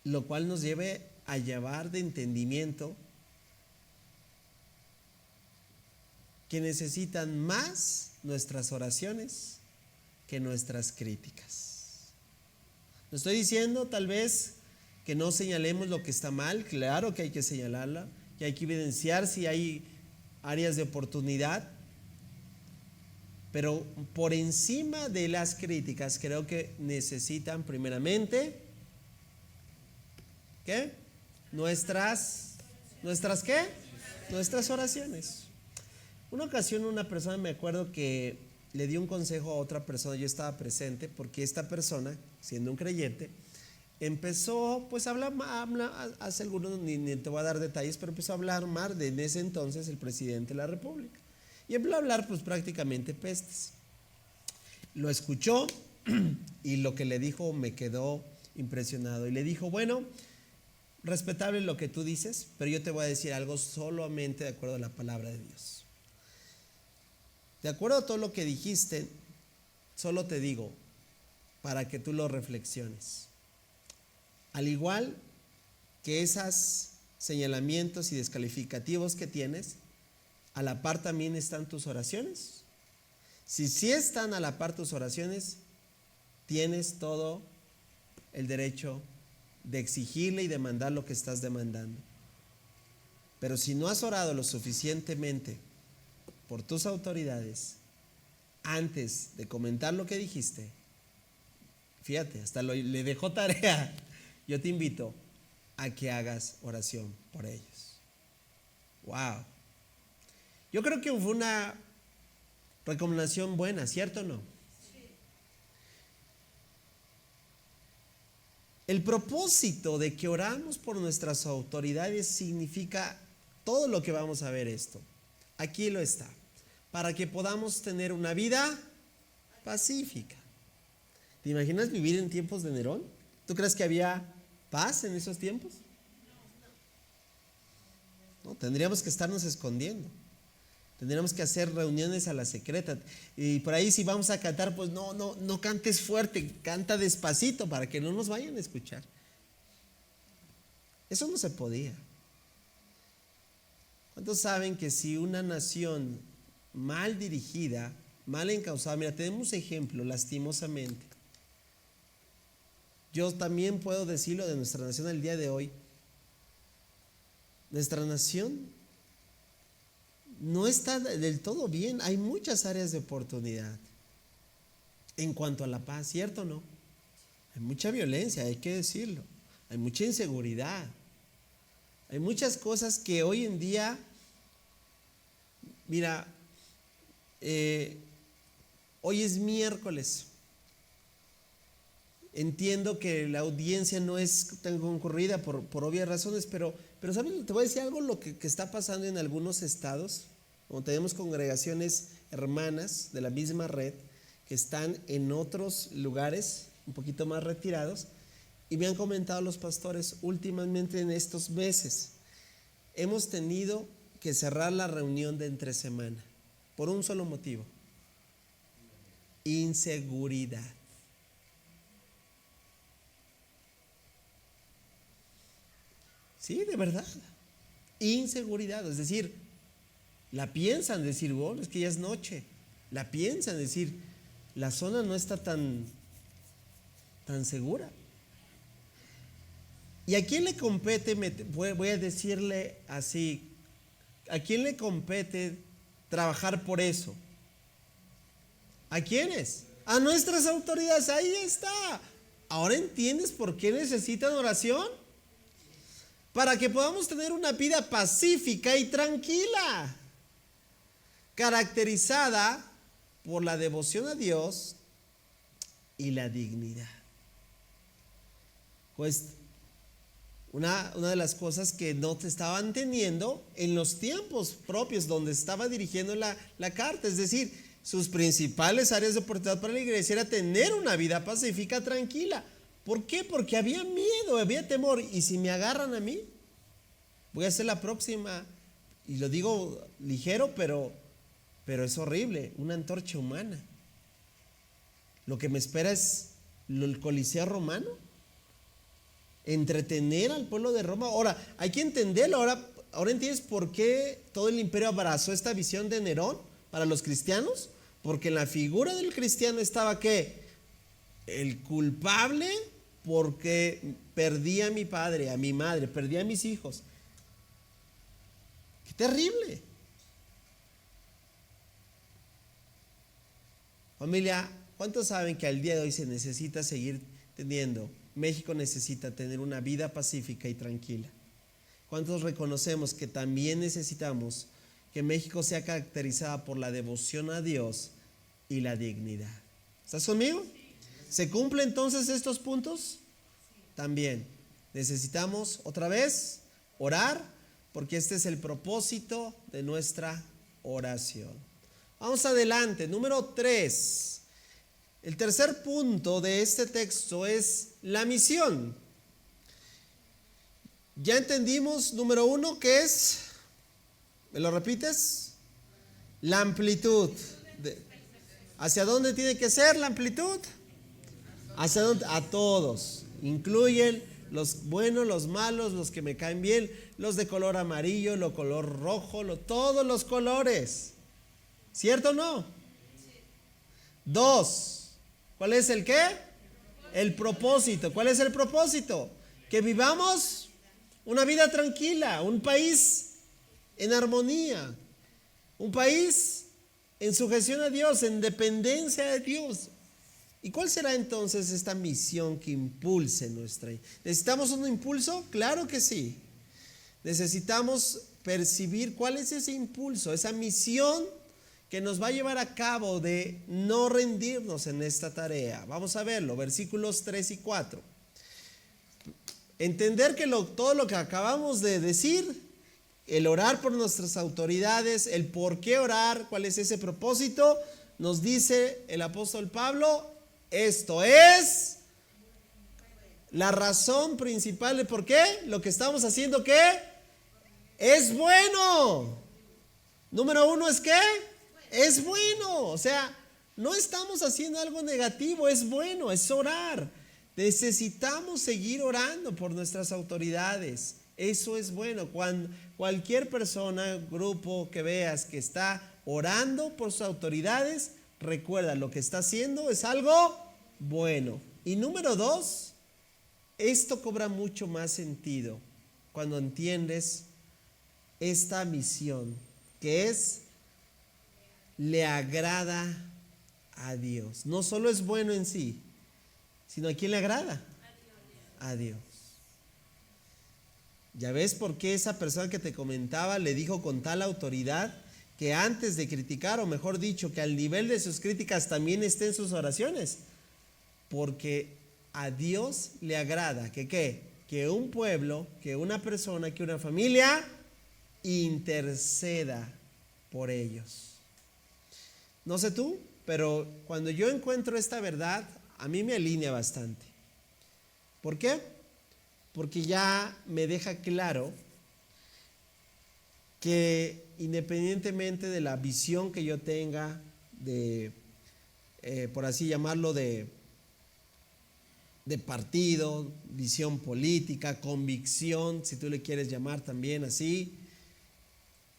lo cual nos lleve a llevar de entendimiento que necesitan más nuestras oraciones que nuestras críticas. No estoy diciendo tal vez que no señalemos lo que está mal, claro que hay que señalarla, que hay que evidenciar si hay áreas de oportunidad, pero por encima de las críticas creo que necesitan primeramente ¿qué? Nuestras ¿qué? Nuestras oraciones. Una ocasión una persona, me acuerdo que le dio un consejo a otra persona, yo estaba presente, porque esta persona, siendo un creyente, empezó pues a hablar, hace algunos, ni te voy a dar detalles, pero empezó a hablar mal de en ese entonces el presidente de la República. Y empezó a hablar pues prácticamente pestes. Lo escuchó y lo que le dijo me quedó impresionado. Y le dijo, bueno, respetable lo que tú dices, pero yo te voy a decir algo solamente de acuerdo a la palabra de Dios. De acuerdo a todo lo que dijiste, solo te digo para que tú lo reflexiones. Al igual que esos señalamientos y descalificativos que tienes, a la par también están tus oraciones. Si sí están a la par tus oraciones, tienes todo el derecho de exigirle y demandar lo que estás demandando. Pero si no has orado lo suficientemente por tus autoridades antes de comentar lo que dijiste, fíjate, hasta le dejó tarea. Yo te invito a que hagas oración por ellos. Wow. Yo creo que fue una recomendación buena, ¿cierto o no? El propósito de que oramos por nuestras autoridades significa todo lo que vamos a ver esto. Aquí lo está. Para que podamos tener una vida pacífica. ¿Te imaginas vivir en tiempos de Nerón? ¿Tú crees que había paz en esos tiempos? No, tendríamos que estarnos escondiendo. Tendríamos que hacer reuniones a la secreta. Y por ahí si vamos a cantar, pues no cantes fuerte, canta despacito para que no nos vayan a escuchar. Eso no se podía. ¿Cuántos saben que si una nación mal dirigida, mal encauzada, mira, tenemos ejemplo lastimosamente. Yo también puedo decirlo de nuestra nación al día de hoy. Nuestra nación no está del todo bien. Hay muchas áreas de oportunidad en cuanto a la paz, ¿cierto o no? Hay mucha violencia, hay que decirlo. Hay mucha inseguridad. Hay muchas cosas que hoy en día, mira, hoy es miércoles. Entiendo que la audiencia no es tan concurrida por obvias razones, pero ¿sabes? Te voy a decir algo lo que está pasando en algunos estados, como tenemos congregaciones hermanas de la misma red que están en otros lugares un poquito más retirados, y me han comentado los pastores últimamente en estos meses, hemos tenido que cerrar la reunión de entre semana por un solo motivo: inseguridad. Sí, de verdad. Inseguridad, es decir, la piensan decir, bueno, es que ya es noche. La piensan decir, la zona no está tan segura. ¿Y a quién le compete? Voy a decirle así, ¿a quién le compete trabajar por eso? ¿A quiénes? A nuestras autoridades. Ahí está. ¿Ahora entiendes por qué necesitan oración? Para que podamos tener una vida pacífica y tranquila, caracterizada por la devoción a Dios y la dignidad. Pues una de las cosas que no te estaban teniendo en los tiempos propios donde estaba dirigiendo la carta, es decir, sus principales áreas de oportunidad para la iglesia era tener una vida pacífica, tranquila. ¿Por qué? Porque había miedo, había temor. ¿Y si me agarran a mí? Voy a ser la próxima, y lo digo ligero, pero es horrible, una antorcha humana. Lo que me espera es el Coliseo romano, entretener al pueblo de Roma. Ahora, hay que entenderlo, ahora entiendes por qué todo el imperio abrazó esta visión de Nerón para los cristianos, porque en la figura del cristiano estaba ¿qué? El culpable porque perdí a mi padre, a mi madre, perdí a mis hijos. ¡Qué terrible! Familia, ¿cuántos saben que al día de hoy se necesita seguir teniendo? México necesita tener una vida pacífica y tranquila. ¿Cuántos reconocemos que también necesitamos que México sea caracterizada por la devoción a Dios y la dignidad? ¿Estás conmigo? ¿Se cumplen entonces estos puntos? También necesitamos otra vez orar, porque este es el propósito de nuestra oración. Vamos adelante, número 3. El tercer punto de este texto es la misión. Ya entendimos, número 1, ¿qué es? ¿Me lo repites? La amplitud. ¿Hacia dónde tiene que ser la amplitud? ¿Hacia dónde? A todos. Incluyen los buenos, los malos, los que me caen bien, los de color amarillo, los color rojo, todos los colores. ¿Cierto o no? 2. ¿Cuál es el qué? El propósito. ¿Cuál es el propósito? Que vivamos una vida tranquila, un país en armonía, un país en sujeción a Dios, en dependencia de Dios. ¿Y cuál será entonces esta misión que impulse nuestra? ¿Necesitamos un impulso? Claro que sí. Necesitamos percibir cuál es ese impulso, esa misión que nos va a llevar a cabo de no rendirnos en esta tarea. Vamos a verlo, versículos 3 y 4. Entender que todo lo que acabamos de decir, el orar por nuestras autoridades, el por qué orar, cuál es ese propósito, nos dice el apóstol Pablo, esto es la razón principal de por qué lo que estamos haciendo, ¿qué? Es bueno. Número uno es ¿qué? Es bueno. O sea, no estamos haciendo algo negativo, es bueno, es orar. Necesitamos seguir orando por nuestras autoridades. Eso es bueno. Cuando cualquier persona, grupo que veas que está orando por sus autoridades, recuerda, lo que está haciendo es algo bueno. Y número dos, esto cobra mucho más sentido cuando entiendes esta misión, que es, le agrada a Dios. No solo es bueno en sí, sino ¿a quién le agrada? A Dios. ¿Ya ves por qué esa persona que te comentaba le dijo con tal autoridad que antes de criticar, o mejor dicho, que al nivel de sus críticas también estén sus oraciones? Porque a Dios le agrada que ¿qué? Que un pueblo, que una persona, que una familia interceda por ellos. No sé tú, pero cuando yo encuentro esta verdad, a mí me alinea bastante. ¿Por qué? Porque ya me deja claro que independientemente de la visión que yo tenga, de, por así llamarlo, de partido, visión política, convicción, si tú le quieres llamar también así,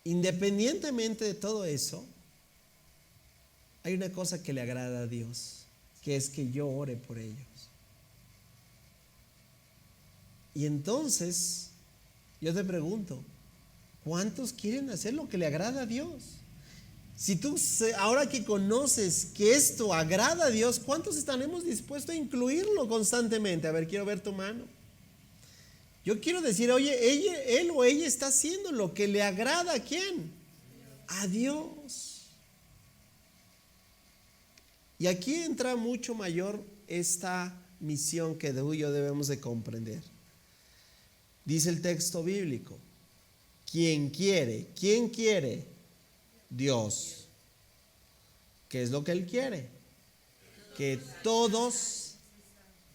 independientemente de todo eso, hay una cosa que le agrada a Dios, que es que yo ore por ellos. Y entonces, yo te pregunto, ¿cuántos quieren hacer lo que le agrada a Dios? Si tú, ahora que conoces que esto agrada a Dios, ¿cuántos estaremos dispuestos a incluirlo constantemente? A ver, quiero ver tu mano. Yo quiero decir, oye, él o ella está haciendo lo que le agrada ¿a quién? A Dios. Y aquí entra mucho mayor esta misión que tú y yo debemos de comprender. Dice el texto bíblico, ¿quién quiere? ¿Quién quiere? Dios. ¿Qué es lo que Él quiere? Que todos,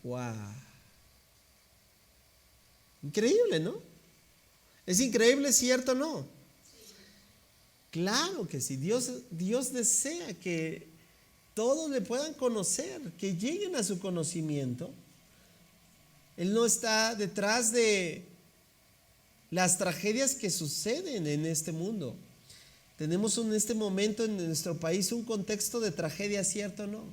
wow. Increíble, ¿no? ¿Es increíble, cierto o no? Claro que sí. Dios desea que todos le puedan conocer, que lleguen a su conocimiento. Él no está detrás de las tragedias que suceden en este mundo. Tenemos en este momento en nuestro país un contexto de tragedia, ¿cierto o no?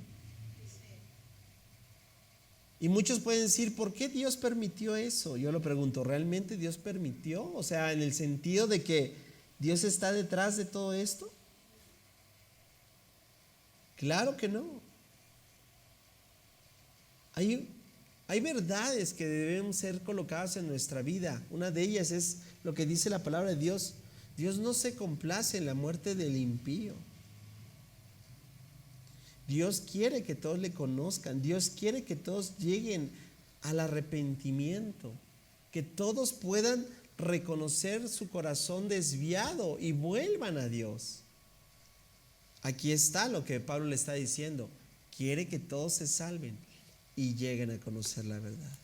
Y muchos pueden decir, ¿por qué Dios permitió eso? Yo lo pregunto, ¿realmente Dios permitió? O sea, en el sentido de que Dios está detrás de todo esto. Claro que no. Hay verdades que deben ser colocadas en nuestra vida. Una de ellas es lo que dice la palabra de Dios. Dios no se complace en la muerte del impío. Dios quiere que todos le conozcan. Dios quiere que todos lleguen al arrepentimiento. Que todos puedan reconocer su corazón desviado y vuelvan a Dios. Aquí está lo que Pablo le está diciendo. Quiere que todos se salven y lleguen a conocer la verdad.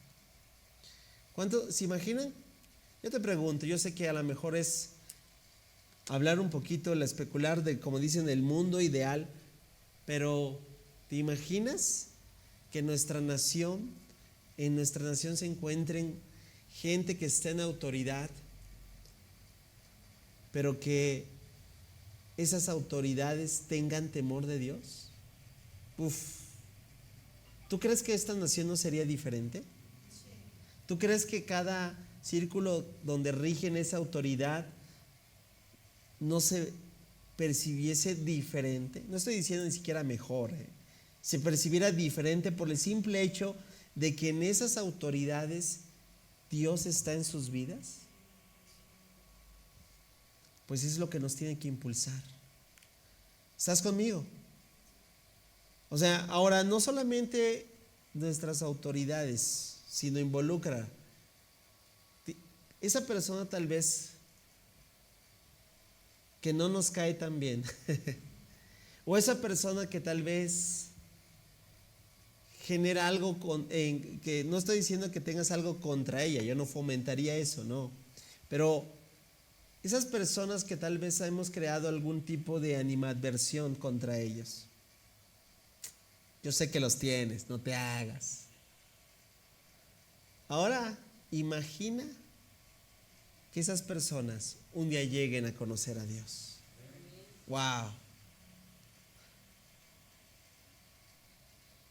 ¿Cuántos se imaginan? Yo te pregunto, yo sé que a lo mejor es hablar un poquito, especular de, como dicen, el mundo ideal, pero ¿te imaginas que en nuestra nación se encuentren gente que esté en autoridad, pero que esas autoridades tengan temor de Dios? ¿Tú crees que esta nación no sería diferente? ¿Tú crees que cada círculo donde rigen esa autoridad no se percibiese diferente? No estoy diciendo ni siquiera mejor, se percibiera diferente por el simple hecho de que en esas autoridades Dios está en sus vidas. pues es lo que nos tiene que impulsar. ¿Estás conmigo? O sea, ahora no solamente nuestras autoridades, sino involucra esa persona tal vez que no nos cae tan bien o esa persona que tal vez genera algo que no estoy diciendo que tengas algo contra ella, yo no fomentaría eso, no, pero esas personas que tal vez hemos creado algún tipo de animadversión contra ellos. Yo sé que los tienes, no te hagas. Ahora, imagina que esas personas un día lleguen a conocer a Dios. Wow.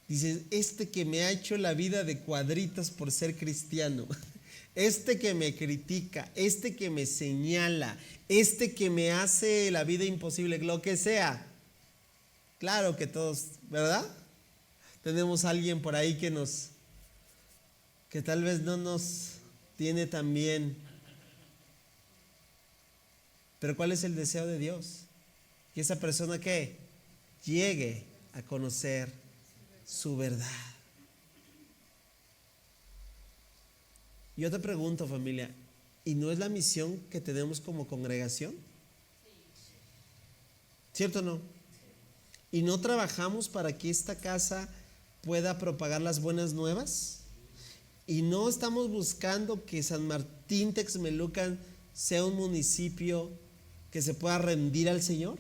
Dices, este que me ha hecho la vida de cuadritos por ser cristiano, este que me critica, este que me señala, este que me hace la vida imposible, lo que sea. Claro que todos, ¿verdad? Tenemos a alguien por ahí que tal vez no nos tiene tan bien. Pero ¿cuál es el deseo de Dios? Que esa persona que llegue a conocer su verdad. Yo te pregunto, familia, ¿y no es la misión que tenemos como congregación? ¿Cierto o no? ¿Y no trabajamos para que esta casa pueda propagar las buenas nuevas? ¿Y no estamos buscando que San Martín Texmelucan sea un municipio que se pueda rendir al Señor?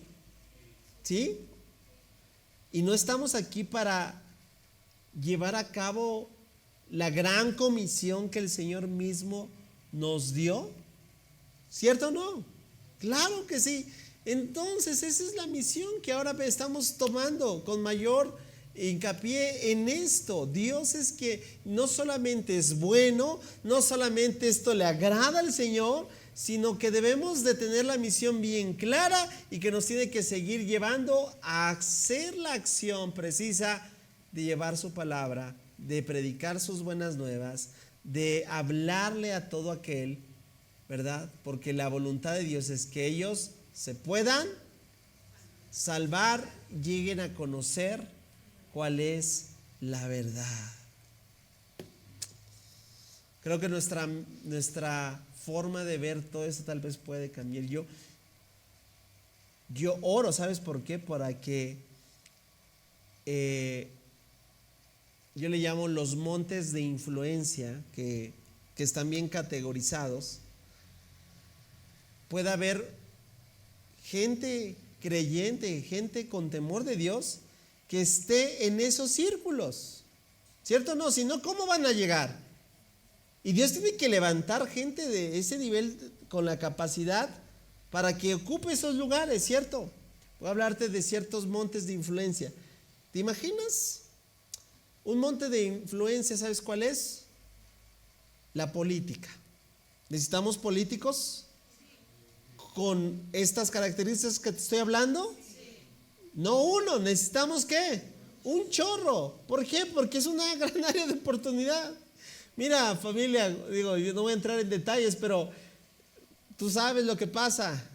¿Sí? ¿Y no estamos aquí para llevar a cabo la gran comisión que el Señor mismo nos dio? ¿Cierto o no? Claro que sí. Entonces esa es la misión que ahora estamos tomando con mayor hincapié en esto. Dios es que no solamente es bueno, no solamente esto le agrada al Señor, sino que debemos de tener la misión bien clara y que nos tiene que seguir llevando a hacer la acción precisa de llevar su palabra, de predicar sus buenas nuevas, de hablarle a todo aquel, ¿verdad? Porque la voluntad de Dios es que ellos se puedan salvar, lleguen a conocer cuál es la verdad. Creo que nuestra forma de ver todo eso tal vez puede cambiar. Yo oro, ¿sabes por qué? Para que yo le llamo los montes de influencia que están bien categorizados. Pueda haber gente creyente, gente con temor de Dios que esté en esos círculos. ¿Cierto o no? Si no, ¿cómo van a llegar? Y Dios tiene que levantar gente de ese nivel con la capacidad para que ocupe esos lugares, ¿cierto? Voy a hablarte de ciertos montes de influencia. ¿Te imaginas? Un monte de influencia, ¿sabes cuál es? La política. ¿Necesitamos políticos con estas características que te estoy hablando? No uno, necesitamos ¿qué? Un chorro. ¿Por qué? Porque es una gran área de oportunidad. Mira, familia, digo, yo no voy a entrar en detalles, pero tú sabes lo que pasa.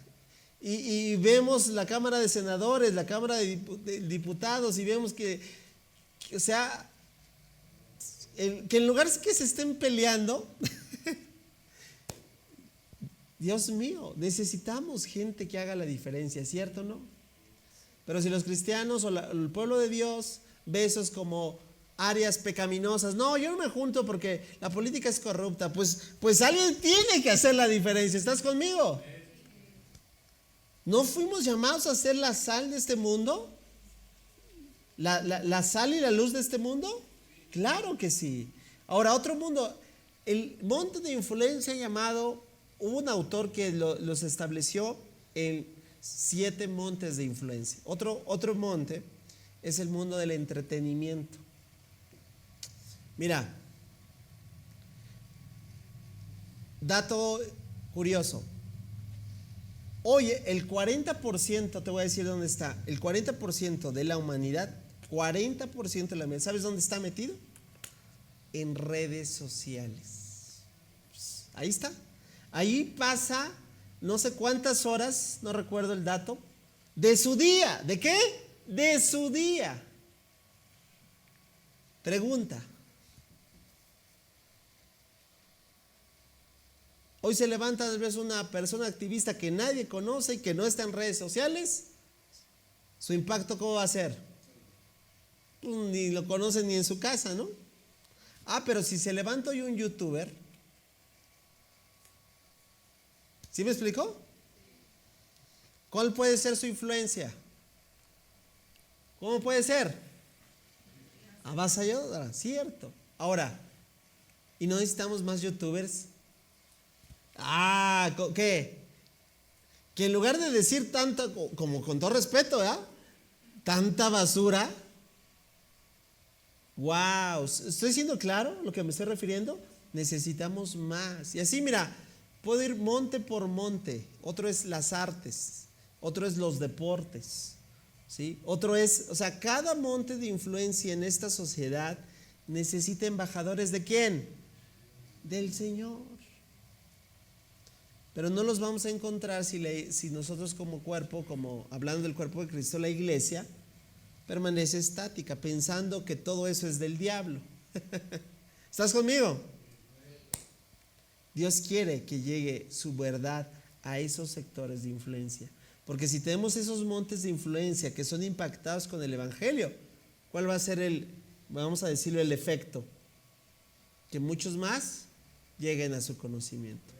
Y vemos la Cámara de Senadores, la Cámara de Diputados, y vemos que o sea, que en lugar de que se estén peleando, Dios mío, necesitamos gente que haga la diferencia, ¿cierto o no? Pero si los cristianos o el pueblo de Dios ve esos como áreas pecaminosas, no, yo no me junto porque la política es corrupta, pues alguien tiene que hacer la diferencia. ¿Estás conmigo? ¿No fuimos llamados a ser la sal de este mundo? ¿La sal y la luz de este mundo? Claro que sí. Ahora, otro mundo, el monte de influencia llamado, hubo un autor que los estableció en 7 montes de influencia. Otro monte es el mundo del entretenimiento. Mira, dato curioso. Hoy el 40%, te voy a decir dónde está, el 40% de la humanidad, 40% de la humanidad, ¿sabes dónde está metido? En redes sociales. Ahí está. Ahí pasa no sé cuántas horas, no recuerdo el dato, de su día. ¿De qué? De su día. Pregunta. Hoy se levanta tal vez una persona activista que nadie conoce y que no está en redes sociales. ¿Su impacto cómo va a ser? Pues ni lo conocen ni en su casa, ¿no? Pero si se levanta hoy un youtuber, ¿sí me explicó? ¿Cuál puede ser su influencia? ¿Cómo puede ser? Avasalladora, cierto. Ahora, ¿y no necesitamos más youtubers? ¿Qué? Que en lugar de decir tanta, como con todo respeto, ¿verdad? Tanta basura. Wow, ¿estoy siendo claro lo que me estoy refiriendo? Necesitamos más. Y así, mira, puedo ir monte por monte. Otro es las artes, otro es los deportes, ¿sí? Otro es, o sea, cada monte de influencia en esta sociedad necesita embajadores ¿de quién? Del Señor. Pero no los vamos a encontrar si nosotros como cuerpo, como hablando del cuerpo de Cristo, la iglesia, permanece estática, pensando que todo eso es del diablo. ¿Estás conmigo? Dios quiere que llegue su verdad a esos sectores de influencia. Porque si tenemos esos montes de influencia que son impactados con el Evangelio, ¿cuál va a ser vamos a decirlo, el efecto? Que muchos más lleguen a su conocimiento.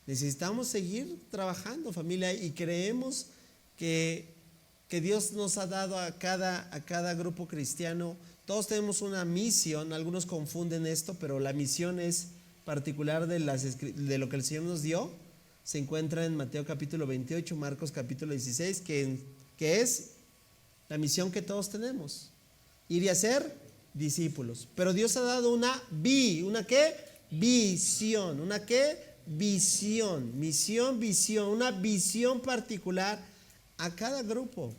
Necesitamos seguir trabajando, familia, y creemos que Dios nos ha dado a cada grupo cristiano. Todos tenemos una misión, algunos confunden esto, pero la misión es particular de lo que el Señor nos dio. Se encuentra en Mateo capítulo 28, Marcos capítulo 16, que es la misión que todos tenemos: ir y hacer discípulos. Pero Dios ha dado ¿una qué? Visión. ¿Una qué? Visión, visión, una visión particular a cada grupo.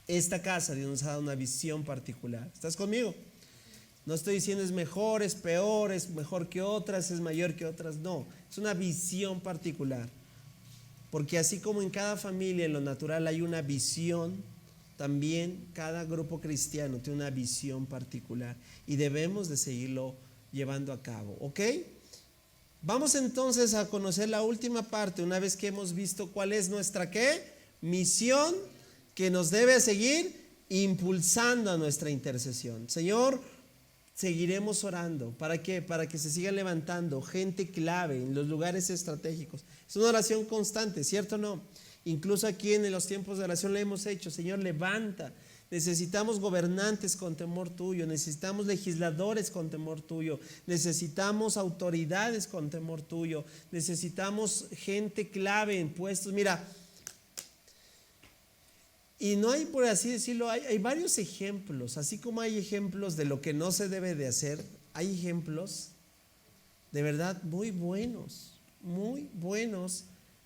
Esta casa Dios nos ha dado una visión particular. ¿Estás conmigo? No estoy diciendo es mejor, es peor, es mejor que otras, es mayor que otras. No, es una visión particular. Porque así como en cada familia en lo natural hay una visión, también cada grupo cristiano tiene una visión particular y debemos de seguirlo llevando a cabo. ¿Ok? Vamos entonces a conocer la última parte, una vez que hemos visto cuál es nuestra ¿qué? Misión, que nos debe seguir impulsando a nuestra intercesión. Señor, seguiremos orando. ¿Para qué? Para que se siga levantando gente clave en los lugares estratégicos. Es una oración constante, ¿cierto o no? Incluso aquí en los tiempos de oración la hemos hecho. Señor, levanta. Necesitamos gobernantes con temor tuyo, necesitamos legisladores con temor tuyo, necesitamos autoridades con temor tuyo, necesitamos gente clave en puestos. Mira, y no hay, por así decirlo, hay varios ejemplos, así como hay ejemplos de lo que no se debe de hacer, hay ejemplos de verdad muy buenos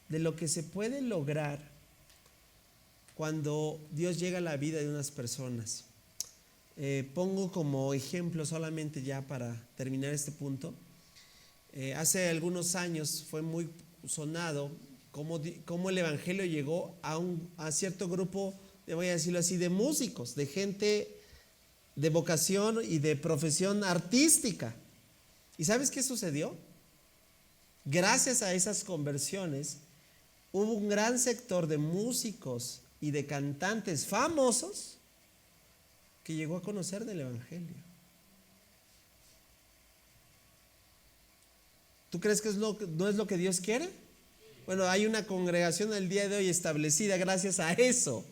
de lo que se puede lograr cuando Dios llega a la vida de unas personas. Pongo como ejemplo solamente ya para terminar este punto. Hace algunos años fue muy sonado cómo el Evangelio llegó a cierto grupo, voy a decirlo así, de músicos, de gente de vocación y de profesión artística. ¿Y sabes qué sucedió? Gracias a esas conversiones, hubo un gran sector de músicos y de cantantes famosos que llegó a conocer del Evangelio. ¿Tú crees que no es lo que Dios quiere? Bueno, hay una congregación el día de hoy establecida gracias a eso.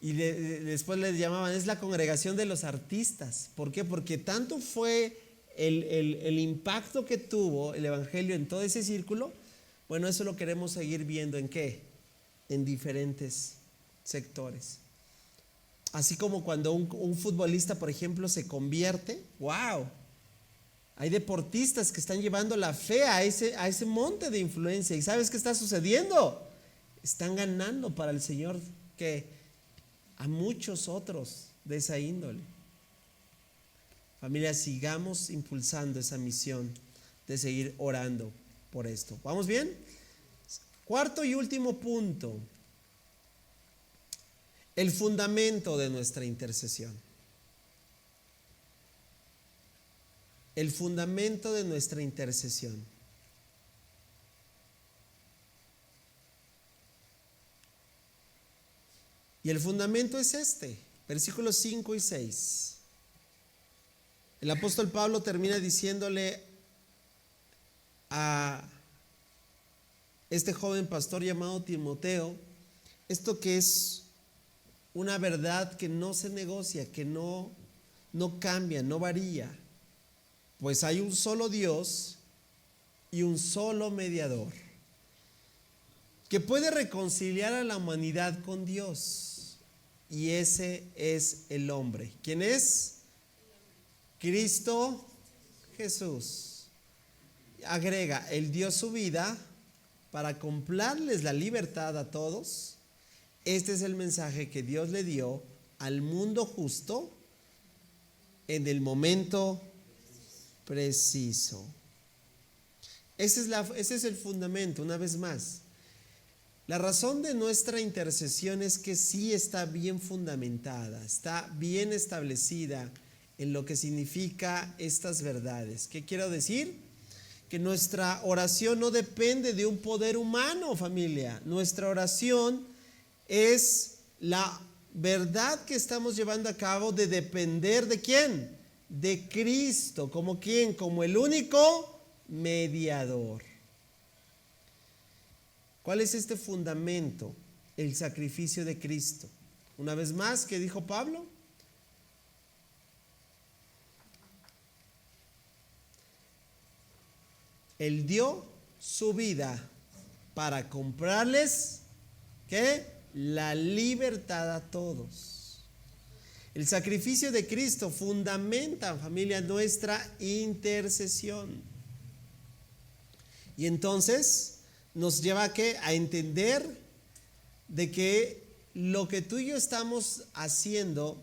Y después les llamaban, es la congregación de los artistas. ¿Por qué? Porque tanto fue el impacto que tuvo el Evangelio en todo ese círculo. Bueno, eso lo queremos seguir viendo. ¿En qué? En diferentes sectores. Así como cuando un futbolista, por ejemplo, se convierte, ¡wow! Hay deportistas que están llevando la fe a ese monte de influencia. ¿Y sabes qué está sucediendo? Están ganando para el Señor que a muchos otros de esa índole. Familia, sigamos impulsando esa misión de seguir orando por esto. ¿Vamos bien? Cuarto y último punto. El fundamento de nuestra intercesión. El fundamento de nuestra intercesión. Y el fundamento es este, versículos 5 y 6. El apóstol Pablo termina diciéndole a este joven pastor llamado Timoteo, esto que es una verdad que no se negocia, que no cambia, no varía. Pues hay un solo Dios y un solo mediador que puede reconciliar a la humanidad con Dios. Y ese es el hombre. ¿Quién es? Cristo Jesús. Agrega, Él dio su vida para comprarles la libertad a todos. Este es el mensaje que Dios le dio al mundo justo en el momento preciso. Ese es el fundamento, una vez más. La razón de nuestra intercesión es que sí está bien fundamentada, está bien establecida en lo que significa estas verdades. ¿Qué quiero decir? Que nuestra oración no depende de un poder humano, familia. Nuestra oración es la verdad que estamos llevando a cabo de depender ¿de quién? De Cristo. ¿Como quién? Como el único mediador. ¿Cuál es este fundamento? El sacrificio de Cristo. Una vez más, ¿qué dijo Pablo? Él dio su vida para comprarles, ¿qué? La libertad a todos. El sacrificio de Cristo fundamenta, familia, nuestra intercesión. Y entonces nos lleva a ¿qué? A entender de que lo que tú y yo estamos haciendo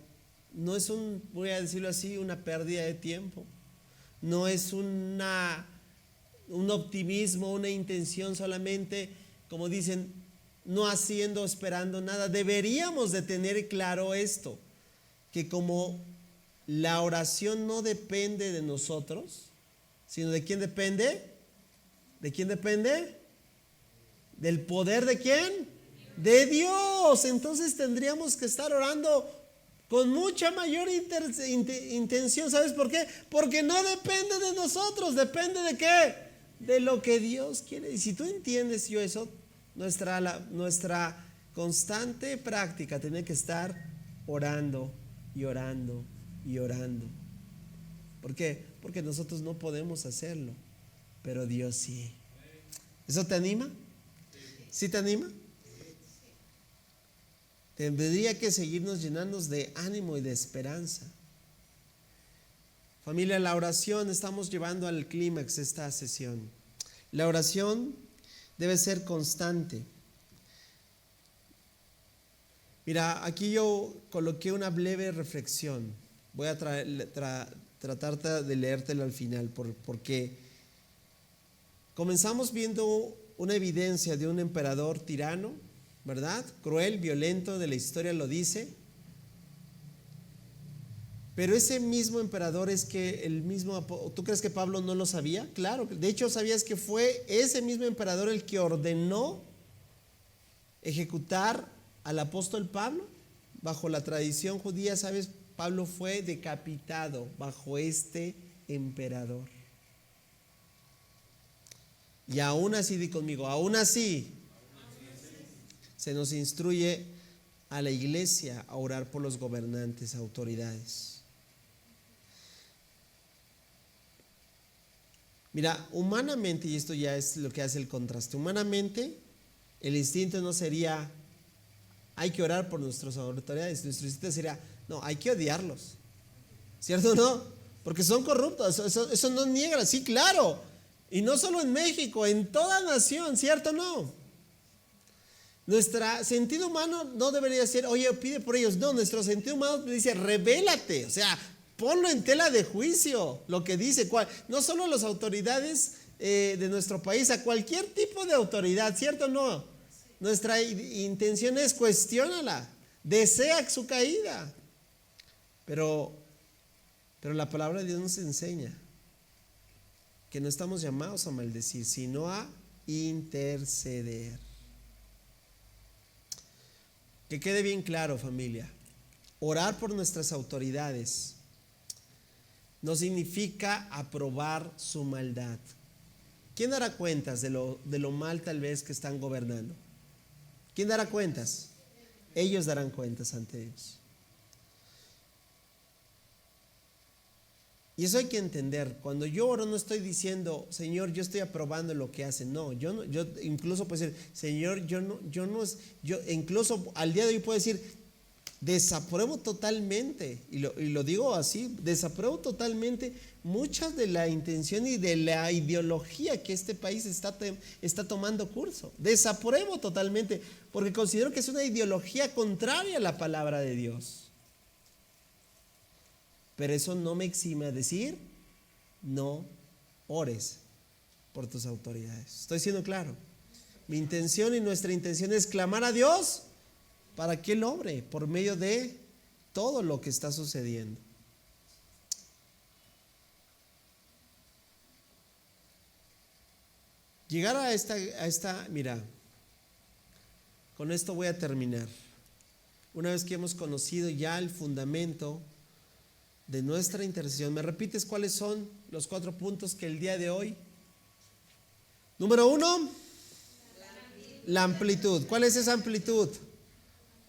no es voy a decirlo así, una pérdida de tiempo. No es un optimismo, una intención solamente, como dicen, no haciendo, esperando nada. Deberíamos de tener claro esto, que como la oración no depende de nosotros, sino ¿de quién depende? ¿De quién depende? ¿Del poder de quién? De Dios. Entonces tendríamos que estar orando con mucha mayor intención. ¿Sabes por qué? Porque no depende de nosotros. ¿Depende de qué? De lo que Dios quiere. Y si tú entiendes yo eso, nuestra constante práctica tiene que estar orando y orando y orando. ¿Por qué? Porque nosotros no podemos hacerlo, pero Dios sí. ¿Eso te anima? ¿Sí te anima? Tendría que seguirnos llenándonos de ánimo y de esperanza. Familia, la oración, estamos llevando al clímax esta sesión. La oración debe ser constante. Mira, aquí yo coloqué una breve reflexión. Voy a tratar de leértelo al final, porque comenzamos viendo una evidencia de un emperador tirano, ¿verdad? Cruel, violento, de la historia lo dice. Pero ese mismo emperador es que ¿tú crees que Pablo no lo sabía? Claro, de hecho sabías que fue ese mismo emperador el que ordenó ejecutar al apóstol Pablo. Bajo la tradición judía, ¿sabes? Pablo fue decapitado bajo este emperador. Y aún así, di conmigo, aún así, se nos instruye a la iglesia a orar por los gobernantes, autoridades. Mira, humanamente, y esto ya es lo que hace el contraste, humanamente el instinto no sería, hay que orar por nuestras autoridades, nuestro instinto sería, no, hay que odiarlos, ¿cierto o no? Porque son corruptos, eso no niega, sí, claro. Y no solo en México, en toda nación, ¿cierto o no? Nuestro sentido humano no debería ser, oye, pide por ellos. No, nuestro sentido humano dice, revélate. O sea, ponlo en tela de juicio, lo que dice. No solo las autoridades de nuestro país, a cualquier tipo de autoridad, ¿cierto o no? Nuestra intención es cuestiónala, desea su caída. Pero la palabra de Dios nos enseña que no estamos llamados a maldecir, sino a interceder. Que quede bien claro, familia, orar por nuestras autoridades no significa aprobar su maldad. ¿Quién dará cuentas de lo mal tal vez que están gobernando? ¿Quién dará cuentas? Ellos darán cuentas ante Dios. Y eso hay que entender. Cuando yo oro no estoy diciendo, Señor, yo estoy aprobando lo que hacen. No, yo incluso puedo decir, Señor, yo incluso al día de hoy puedo decir, desapruebo totalmente, y lo digo así, desapruebo totalmente muchas de la intención y de la ideología que este país está tomando curso. Desapruebo totalmente, porque considero que es una ideología contraria a la palabra de Dios. Pero eso no me exime a decir, no ores por tus autoridades. Estoy siendo claro. Mi intención y nuestra intención es clamar a Dios para que Él obre por medio de todo lo que está sucediendo. Llegar a esta, mira, con esto voy a terminar. Una vez que hemos conocido ya el fundamento de nuestra intercesión, ¿me repites cuáles son los 4 puntos que el día de hoy? Número 1, la amplitud. ¿Cuál es esa amplitud?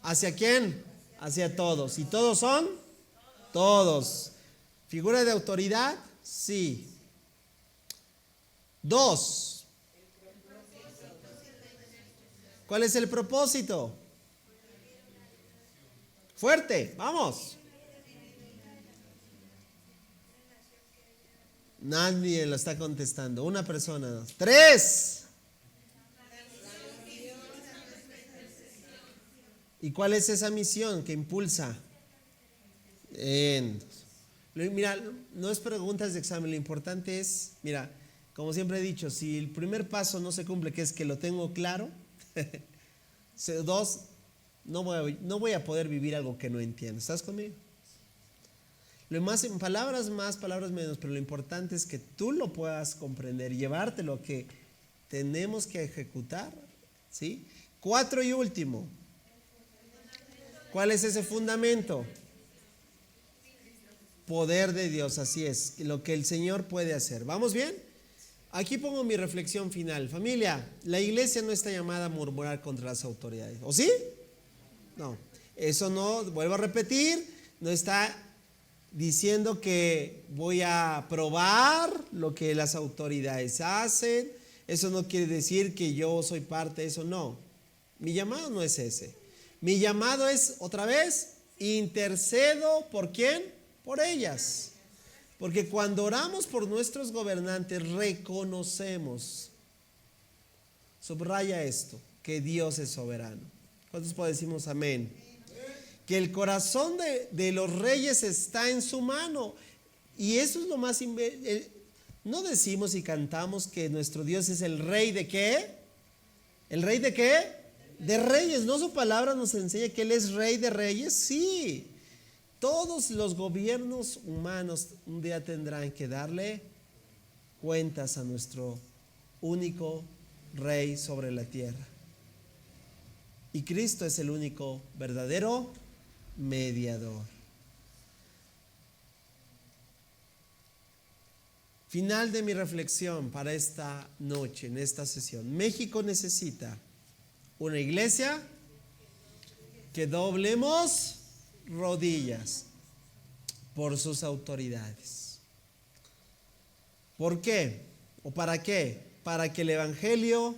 ¿Hacia quién? Hacia todos. ¿Y todos son? Todos. ¿Figura de autoridad? Sí. 2. ¿Cuál es el propósito? Fuerte, vamos. Nadie lo está contestando. Una persona. 3. ¿Y cuál es esa misión que impulsa? Mira, no es preguntas de examen. Lo importante es, mira, como siempre he dicho, si el primer paso no se cumple, que es que lo tengo claro. 2, no voy a poder vivir algo que no entiendo. ¿Estás conmigo? Lo más, en palabras más, palabras menos, pero lo importante es que tú lo puedas comprender, llevarte lo que tenemos que ejecutar, ¿sí? 4 y último. ¿Cuál es ese fundamento? Poder de Dios, así es, lo que el Señor puede hacer. ¿Vamos bien? Aquí pongo mi reflexión final. Familia, la iglesia no está llamada a murmurar contra las autoridades. ¿O sí? No, eso no, vuelvo a repetir, no está diciendo que voy a aprobar lo que las autoridades hacen. Eso no quiere decir que yo soy parte de eso, no. Mi llamado no es ese. Mi llamado es, otra vez, intercedo ¿por quién? Por ellas. Porque cuando oramos por nuestros gobernantes, reconocemos, subraya esto, que Dios es soberano. ¿Cuántos decimos amén? Que el corazón de los reyes está en su mano. Y eso es lo más... No decimos y cantamos que nuestro Dios es el rey de ¿qué? ¿El rey de qué? De reyes. ¿No su palabra nos enseña que Él es rey de reyes? Sí. Todos los gobiernos humanos un día tendrán que darle cuentas a nuestro único rey sobre la tierra. Y Cristo es el único verdadero mediador. Final de mi reflexión para esta noche, en esta sesión. México necesita una iglesia que doblemos rodillas por sus autoridades. ¿Por qué? ¿O para qué? Para que el evangelio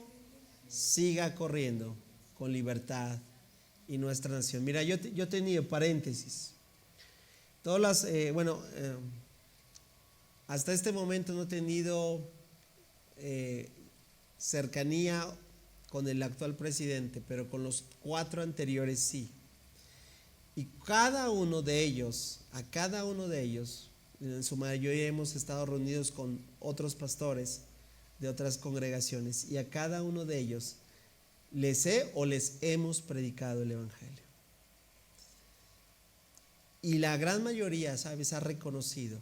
siga corriendo con libertad y nuestra nación. Mira, yo he tenido paréntesis. Todas las, hasta este momento no he tenido cercanía con el actual presidente, pero con los 4 anteriores sí. Y a cada uno de ellos, en su mayoría hemos estado reunidos con otros pastores de otras congregaciones y a cada uno de ellos les hemos predicado el Evangelio. Y la gran mayoría, ¿sabes?, ha reconocido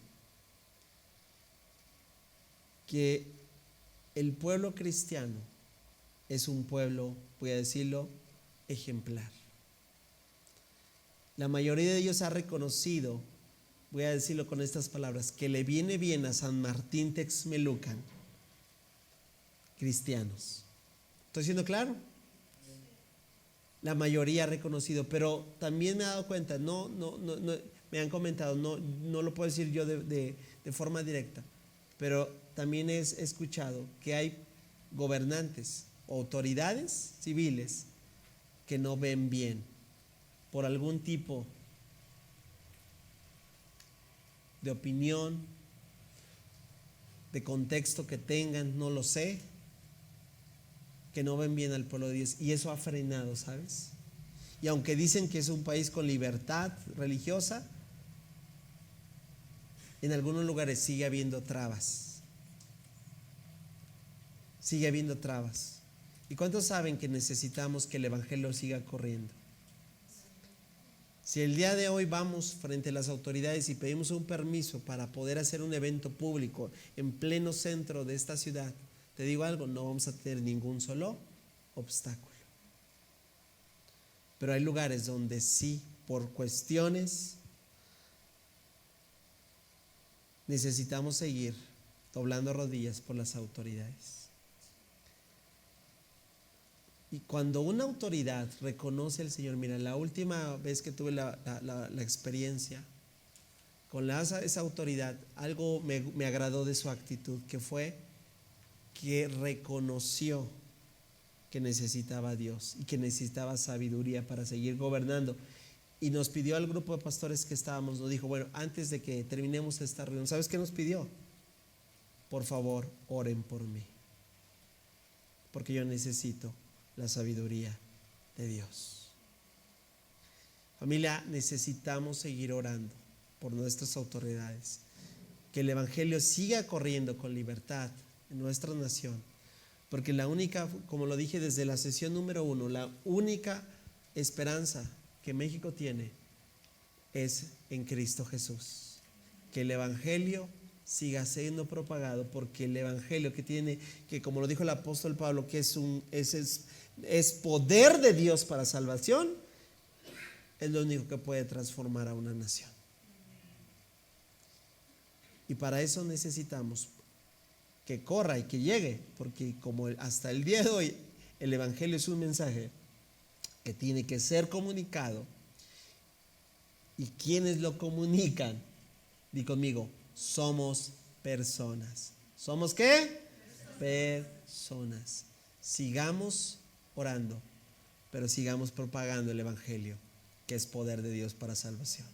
que el pueblo cristiano es un pueblo, voy a decirlo, ejemplar. La mayoría de ellos ha reconocido, voy a decirlo con estas palabras, que le viene bien a San Martín Texmelucan cristianos. ¿Estoy siendo claro? La mayoría ha reconocido, pero también me he dado cuenta, no, me han comentado, no lo puedo decir yo de forma directa, pero también he escuchado que hay gobernantes o autoridades civiles que no ven bien por algún tipo de opinión, de contexto que tengan, no lo sé, que no ven bien al pueblo de Dios, y eso ha frenado, ¿sabes? Y aunque dicen que es un país con libertad religiosa, en algunos lugares sigue habiendo trabas. Sigue habiendo trabas. ¿Y cuántos saben que necesitamos que el Evangelio siga corriendo? Si el día de hoy vamos frente a las autoridades y pedimos un permiso para poder hacer un evento público en pleno centro de esta ciudad, te digo algo, no vamos a tener ningún solo obstáculo. Pero hay lugares donde sí, por cuestiones, necesitamos seguir doblando rodillas por las autoridades. Y cuando una autoridad reconoce al Señor, mira, la última vez que tuve la experiencia con esa autoridad, algo me agradó de su actitud, que fue que reconoció que necesitaba a Dios y que necesitaba sabiduría para seguir gobernando. Y nos pidió al grupo de pastores que estábamos, nos dijo, bueno, antes de que terminemos esta reunión, ¿sabes qué nos pidió? Por favor, oren por mí, porque yo necesito la sabiduría de Dios. Familia, necesitamos seguir orando por nuestras autoridades, que el Evangelio siga corriendo con libertad en nuestra nación, porque la única, como lo dije desde la sesión número 1, la única esperanza que México tiene es en Cristo Jesús. Que el Evangelio siga siendo propagado, porque el Evangelio que tiene, que como lo dijo el apóstol Pablo, que es poder de Dios para salvación, es lo único que puede transformar a una nación. Y para eso necesitamos que corra y que llegue, porque como hasta el día de hoy el Evangelio es un mensaje que tiene que ser comunicado, y quienes lo comunican, di conmigo, somos personas. ¿Somos qué? Personas. Sigamos orando, pero sigamos propagando el Evangelio, que es poder de Dios para salvación.